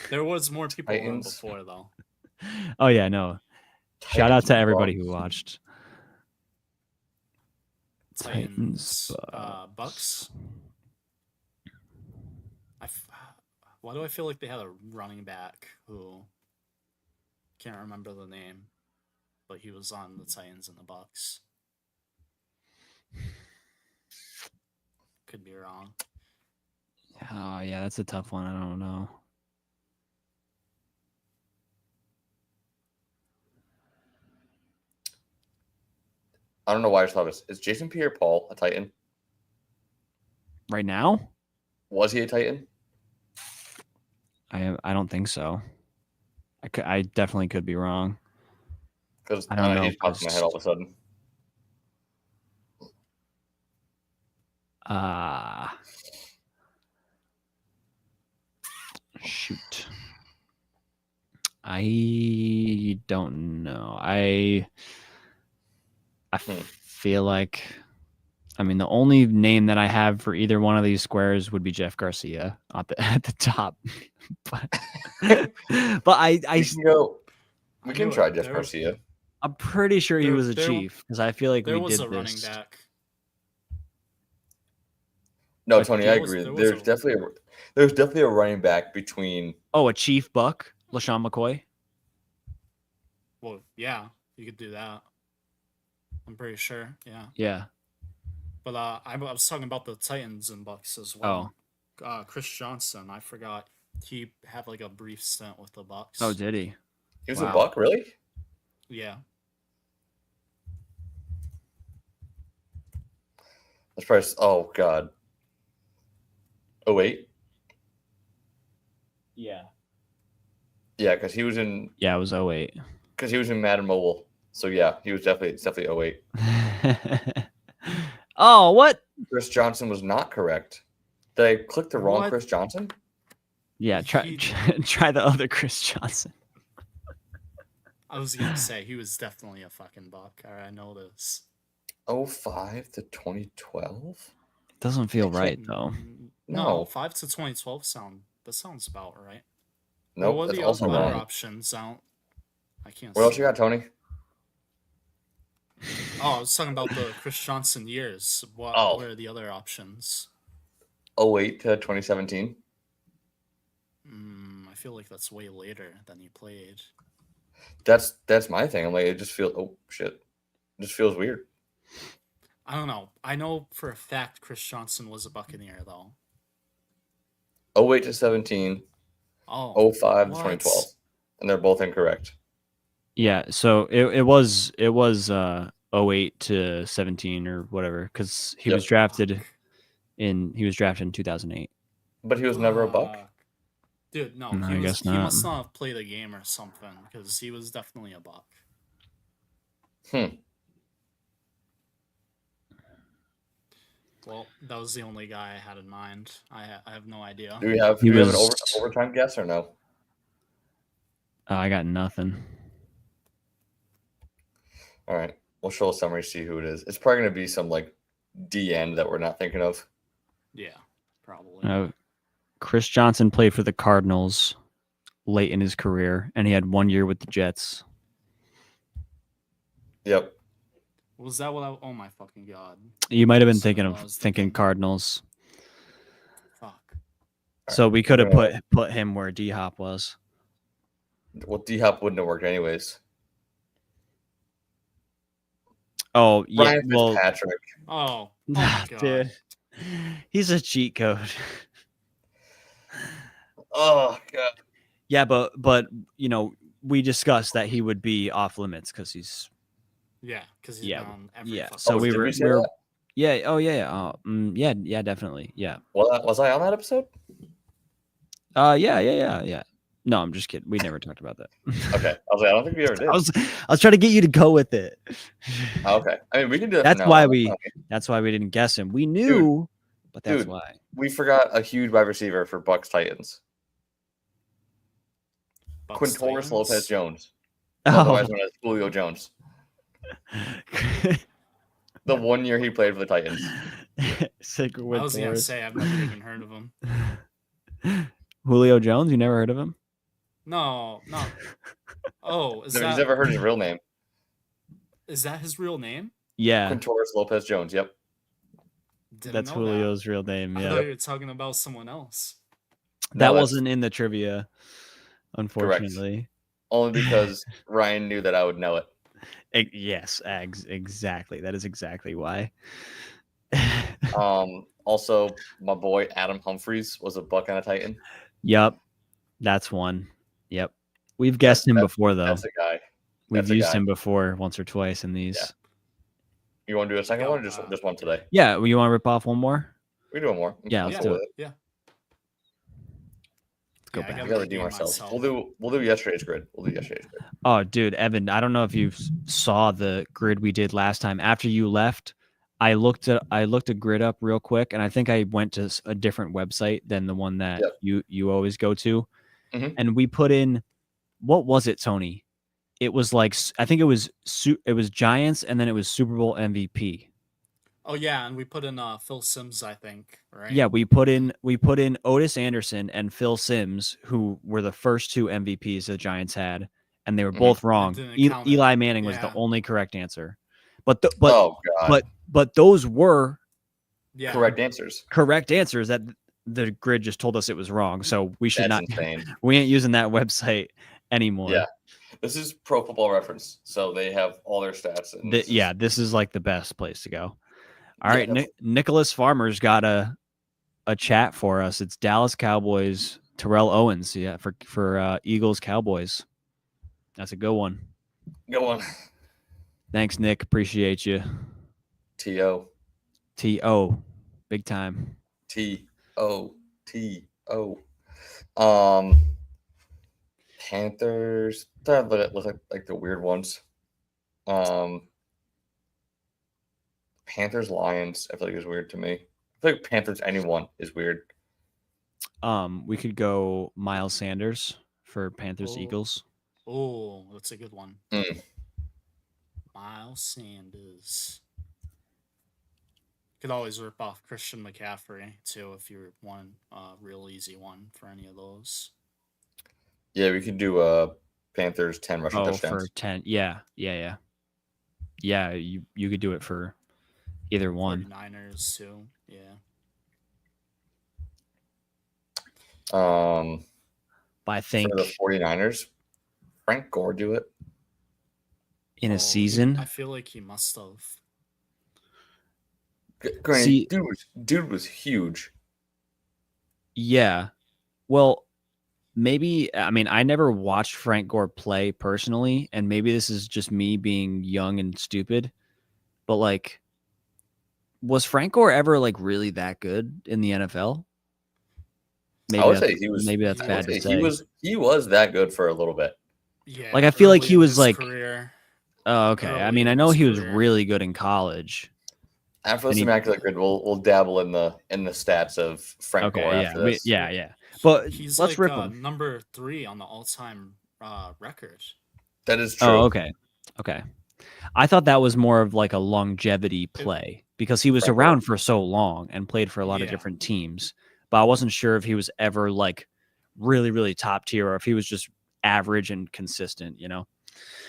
There was more people than before, though. Oh yeah, no. Shout out to everybody who watched. Titans, Bucks. Why do I feel like they had a running back who can't remember the name, but he was on the Titans and the Bucks? Could be wrong. Oh yeah, that's a tough one. I don't know. I don't know why I just thought this. Is Jason Pierre-Paul a Titan? Right now? Was he a Titan? I don't think so. I definitely could be wrong. Because I don't know. He's popped in my head all of a sudden. Shoot. I don't know. I feel like, I mean, the only name that I have for either one of these squares would be Jeff Garcia at the top. but I we can try Jeff Garcia. I'm pretty sure he was a Chief because I feel like there we was did a this. running back. No, Tony, I agree. There's definitely a running back between. Oh, a Chief Buck, LaShawn McCoy. Well, yeah, you could do that. I'm pretty sure. Yeah. Yeah. But I was talking about the Titans and Bucks as well. Oh. Chris Johnson, I forgot. He had like a brief stint with the Bucks. Oh, did he? He was a Buck, really? Yeah. That's probably. Oh God. Oh wait. Yeah. Yeah, because he was in. Yeah, it was 08. Because he was in Madden Mobile. So yeah, he was definitely 08. Oh, what? Chris Johnson was not correct. Did I click the wrong Chris Johnson? Yeah, try the other Chris Johnson. I was gonna say he was definitely a fucking Buck. I know this. 05 to 2012? Doesn't feel right though. No, 5 to 2012 sounds about right. No, what are the other options? I can't. What else you got, Tony? Oh, I was talking about the Chris Johnson years. What are the other options? 08 to 2017. I feel like that's way later than he played. That's my thing. I'm like, it just feels. Oh shit, it just feels weird. I don't know. I know for a fact Chris Johnson was a Buccaneer though. 08 to 17. 05 to 2012, and they're both incorrect. Yeah, so it was 08 to 17 or whatever because he was drafted in 2008. But he was never a Buck. Dude, no, I guess he not. must not have played a game or something because he was definitely a Buck. Well, that was the only guy I had in mind. I have no idea. Do we have an overtime guess or no? I got nothing. All right, we'll show a summary, see who it is. It's probably going to be some like DN that we're not thinking of. Yeah, probably. Chris Johnson played for the Cardinals late in his career, and he had 1 year with the Jets. Yep. Was that what oh my fucking God. You might have been thinking Cardinals. Fuck. So we could have put him where D-Hop was. Well, D-Hop wouldn't have worked anyways. Oh, yeah. Ryan Fitzpatrick. Oh my God. Dude. He's a cheat code. Oh God. Yeah, but we discussed that he would be off limits because he's because he's been on every yeah. fucking So we did were we say that? yeah. Oh yeah. Yeah. Definitely. Yeah. Well, was I on that episode? Yeah. No, I'm just kidding. We never talked about that. Okay, I was like, I don't think we ever did. I was trying to get you to go with it. Okay, I mean, we can do that. That's from now why on. that's why we didn't guess him. We knew, but that's Dude. why. We forgot a huge wide receiver for Bucks Titans. Bucks Quintorris Titans. Lopez Jones, Oh. otherwise known as Julio Jones. The 1 year he played for the Titans. I was gonna say I've never even heard of him. Julio Jones, you never heard of him? No. Oh, He's never heard his real name. Is that his real name? Yeah, Quintorris Lopez Jones. Yep. Didn't that's know Julio's real name. that. I Yeah, thought you were talking about someone else. that No, that's wasn't in the trivia, unfortunately. only because Ryan knew that I would know it. Yes, exactly. That is exactly why. Also, my boy Adam Humphries was a Buck and a Titan. Yep, that's one. Yep, we've guessed him before though. That's a guy. We've that's a used guy. him before once or twice in these. Yeah. You want to do a second Yeah, one or just one today? Yeah, you want to rip off one more? We do one more. Yeah, I'm let's cool do with it. Yeah. Let's go Yeah, I back. We gotta gotta redeem redeem ourselves. myself. We'll do yesterday's grid. Oh, dude, Evan, I don't know if you saw the grid we did last time. After you left, I looked a grid up real quick, and I think I went to a different website than the one that you always go to. Mhm. And we put in, what was it, Tony? It was like, I think it was Giants, and then it was Super Bowl MVP. Oh yeah, and we put in Phil Simms, I think, right? Yeah, we put in Otis Anderson and Phil Simms, who were the first two MVPs the Giants had, and they were both wrong. didn't count it. Eli Manning was Yeah. the only correct answer, but Oh god. but those were Yeah. Correct answers. correct answers that the grid just told us it was wrong. So we should That's not. insane. We ain't using that website anymore. Yeah. This is Pro Football Reference, so they have all their stats. And This is like the best place to go. All Yeah, right, definitely. Nicholas Farmer's got a chat for us. It's Dallas Cowboys, Terrell Owens. Yeah, for Eagles Cowboys. That's a good one. Go on. Thanks, Nick. Appreciate you. T-O. T.O. Big time. T-O. Panthers. That look like the weird ones. Panthers Lions. I feel like is weird to me. I feel like Panthers anyone is weird. We could go Miles Sanders for Panthers Oh. Eagles. Oh, that's a good one. Mm. Miles Sanders. Could always rip off Christian McCaffrey too if you want a real easy one for any of those. Yeah, we could do Panthers 10 rushing Oh, touchdowns. for 10. Yeah. Yeah, you could do it for either one. 49ers too. Yeah. But I think For the 49ers, Frank Gore do it. in a season. I feel like he must have. Granted, See- dude was huge. Yeah. Well, maybe, I mean, I never watched Frank Gore play personally, and maybe this is just me being young and stupid, but like, was Frank Gore ever like really that good in the NFL? Maybe I would say he was. Maybe that's I bad would to say say. he was that good for a little bit. Yeah. Like, I feel like early he in was, his like- career. Oh, okay. I Early mean, I in know his he was career. really good in college. After And this he- immaculate grid, we'll dabble in the stats of Frank Gore Okay, after yeah, this. yeah. But He's let's like rip him. number 3 on the all-time record. That is true. Oh, okay. I thought that was more of like a longevity play because he was Frank around for so long and played for a lot of Yeah. different teams. But I wasn't sure if he was ever like really, really top tier or if he was just average and consistent, you know?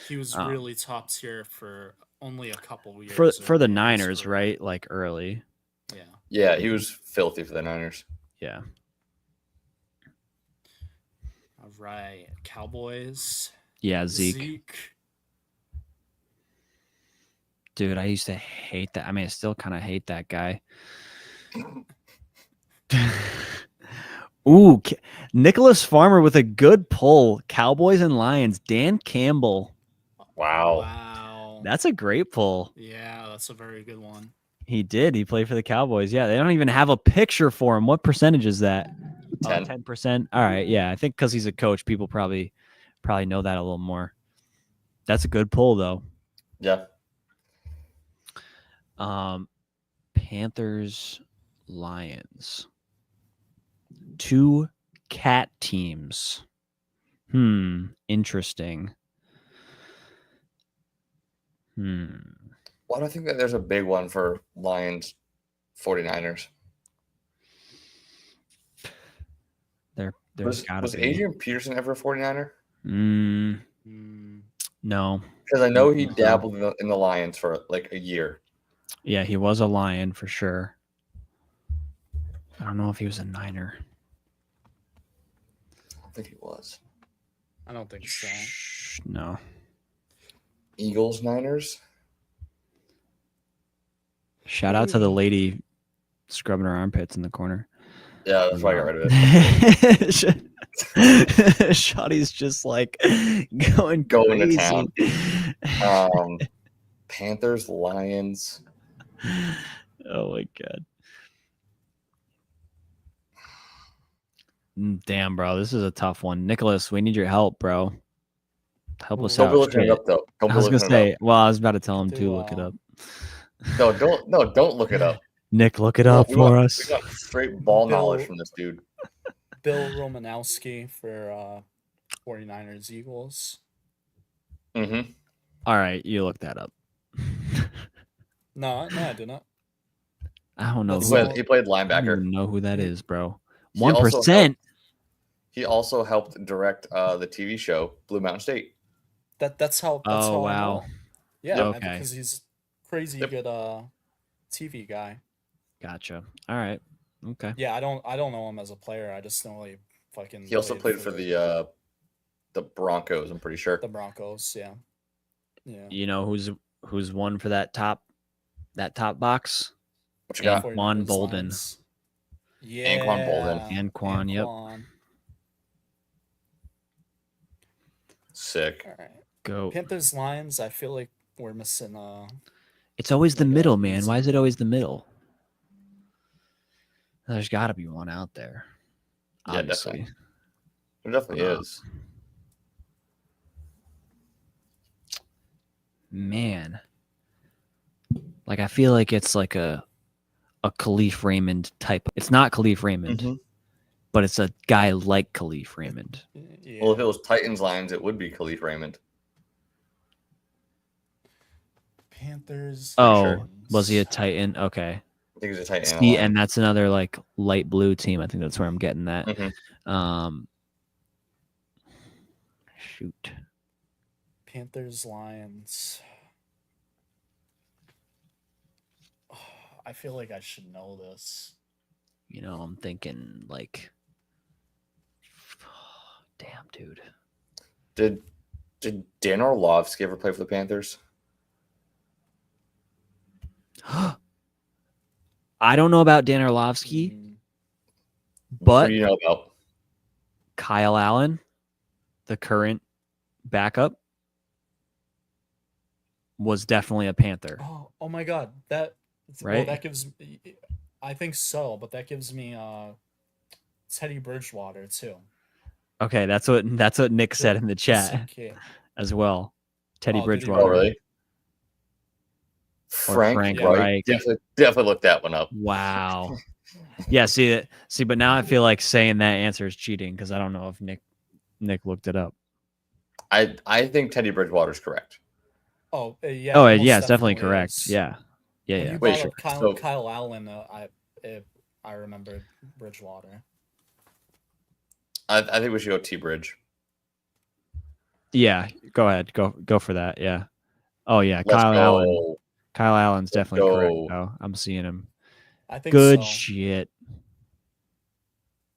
He was really top tier for only a couple years. For the early in his Niners, career. right? Like early. Yeah. Yeah, he was filthy for the Niners. Yeah. All right. Cowboys. Yeah, Zeke. Dude, I used to hate that. I mean, I still kind of hate that guy. Ooh, Nicholas Farmer with a good pull. Cowboys and Lions. Dan Campbell. Wow. Wow. That's a great pull. Yeah, that's a very good one. He did. He played for the Cowboys. Yeah, they don't even have a picture for him. What percentage is that? 10. 10%. All right. Yeah, I think because he's a coach, people probably know that a little more. That's a good pull, though. Yeah. Panthers, Lions. 2 cat teams. Interesting. Why do I think that there's a big one for Lions 49ers? There's gotta was be. Adrian Peterson ever a 49er? No. Because I know he dabbled in the Lions for like a year. Yeah, he was a Lion for sure. I don't know if he was a Niner. I don't think he was. I don't think so. No. Eagles, Niners? Shout out to the lady scrubbing her armpits in the corner. Yeah, that's why I got rid of it. Shotty's just like going to crazy. town. Panthers, Lions. Oh my god. Damn, bro, this is a tough one. Nicholas, we need your help, bro. Help us Don't out. be looking it up, though. I was gonna say. Well, I was about to tell him to look it up. No, don't look it up. Nick, look it up for us. We got straight ball knowledge from this dude. Bill Romanowski for 49ers Eagles. Mm-hmm. All right, you look that up. No, I did not. I don't know. He played I don't linebacker. even know who that is, bro. He also 1%. He also helped direct the TV show Blue Mountain State. That's how. Oh, I wow. know. Yeah, Okay. because he's crazy good TV guy. Gotcha. All right. Okay. Yeah, I don't know him as a player. I just know he fucking. He also played for the Broncos. I'm pretty sure. The Broncos. Yeah. Yeah. You know who's won for that top box? What you got? Anquan Bolden. Yeah. Anquan Bolden. Anquan, yep. Sick. All right. Go. Panthers Lions. I feel like we're missing. It's always the like middle, man. Why is it always the middle? There's got to be one out there. Yeah, Obviously. definitely. There definitely is. Man. Like, I feel like it's like a Khalif Raymond type. It's not Khalif Raymond, but it's a guy like Khalif Raymond. Yeah. Well, if it was Titans Lions, it would be Khalif Raymond. Panthers. Oh, was he a Titan? Okay. I think he's a Titan. See, and that's another like light blue team. I think that's where I'm getting that. Shoot. Panthers Lions. Oh, I feel like I should know this. You know, I'm thinking like, damn, dude. Did Dan Orlovsky ever play for the Panthers? I don't know about Dan Orlovsky, but What do you know about Kyle Allen, the current backup, was definitely a Panther. Oh my god, that right? Well, that gives. I think so, but that gives me Teddy Bridgewater too. Okay, that's what Nick said in the chat as well. Teddy Bridgewater. Oh, really? Frank Reich. Definitely looked that one up. Wow. Yeah, see, but now I feel like saying that answer is cheating because I don't know if Nick looked it up. I think Teddy Bridgewater is correct. Oh yeah. Oh yeah, it's definitely correct. Is. Yeah. Wait, sure. Kyle Allen. I remember Bridgewater. I think we should go T-Bridge. Yeah, go ahead. Go for that. Yeah. Oh yeah, Kyle Allen. Kyle Allen's definitely correct. Oh, I'm seeing him. I think good so. Shit.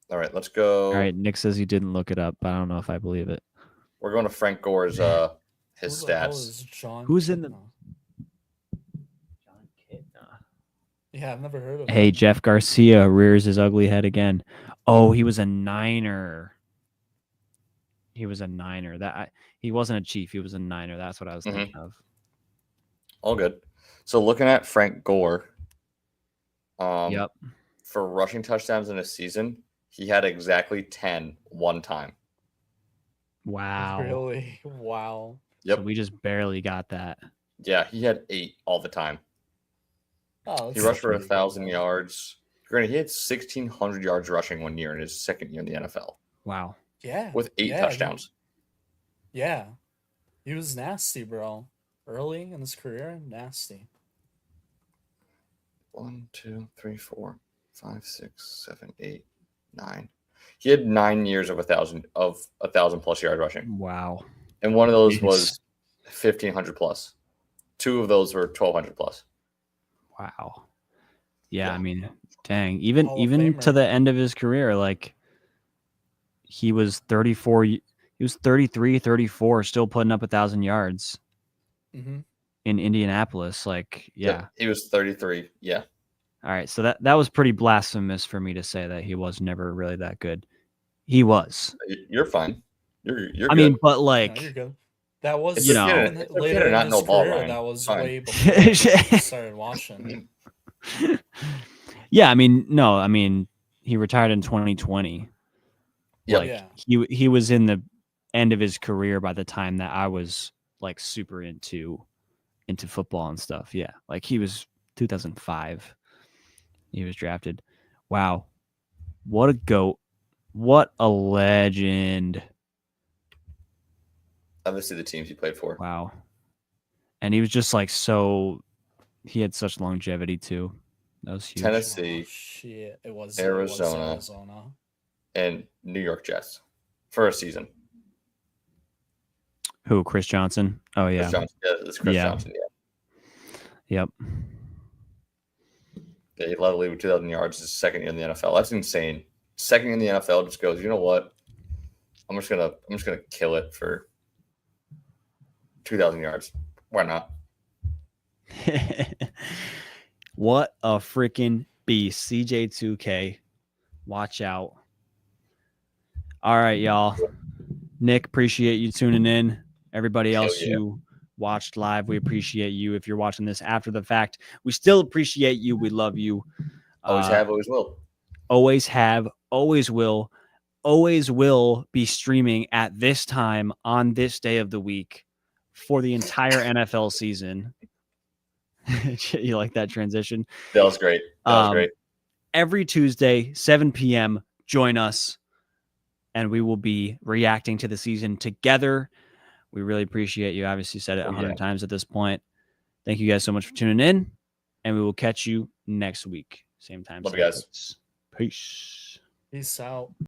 All right, let's go. All right, Nick says he didn't look it up, but I don't know if I believe it. We're going to Frank Gore's his stats. Who's in the Yeah, I've never heard of him. Hey, Jeff Garcia rears his ugly head again. Oh, he was a Niner. He was a Niner. He wasn't a Chief. He was a Niner. That's what I was thinking of. All good. So looking at Frank Gore, Yep. for rushing touchdowns in a season, he had exactly 10 one time. Wow. Really? Wow. Yep. So we just barely got that. Yeah, he had 8 all the time. Oh, He rushed for 1,000 yards. Granted, he had 1,600 yards rushing 1 year in his second year in the NFL. Wow. Yeah. With 8 touchdowns. He was nasty, bro. Early in his career, nasty. 1, 2, 3, 4, 5, 6, 7, 8, 9. He had 9 years of 1,000 plus yards rushing. Wow. And one of those was 1,500 plus. 2 of those were 1,200 plus. Wow. Yeah, I mean, dang. Even Famer. to the end of his career, like he was 34. He was 33, 34, still putting up 1,000 yards in Indianapolis. Like, yeah. Yep, he was 33. Yeah. All right. So that was pretty blasphemous for me to say that he was never really that good. He was. You're fine. You're I mean, but like, no, you're good. That was You know, later in not his know ball, career. Ryan. That was Fine. way before I started watching. yeah, I mean, he retired in 2020. Yep. Like, he was in the end of his career by the time that I was like super into football and stuff. Yeah, like he was 2005. He was drafted. Wow, what a goat! What a legend! Obviously, the teams he played for. Wow, and he was just like he had such longevity too. That was huge. Tennessee, shit, it was Arizona, and New York Jets for a season. Who? Chris Johnson? Oh yeah, Chris Johnson. Yeah, it's Chris Johnson. Yeah. Yep. Yeah, he led the league with 2,000 yards his second year in the NFL. That's insane. Second year in the NFL, just goes, you know what? I'm just gonna kill it for 2,000 yards. Why not? What a freaking beast. CJ2K. Watch out. All right, y'all. Nick, appreciate you tuning in. Everybody else who watched live, we appreciate you. If you're watching this after the fact, we still appreciate you. We love you. Always have, always will. Always have, always will. Always will be streaming at this time on this day of the week for the entire NFL season. You like that transition? That was great. Every Tuesday, 7 p.m., join us, and we will be reacting to the season together. We really appreciate you. Obviously said it 100 times at this point. Thank you guys so much for tuning in, and we will catch you next week. Same time. Love you guys. Peace. Peace out.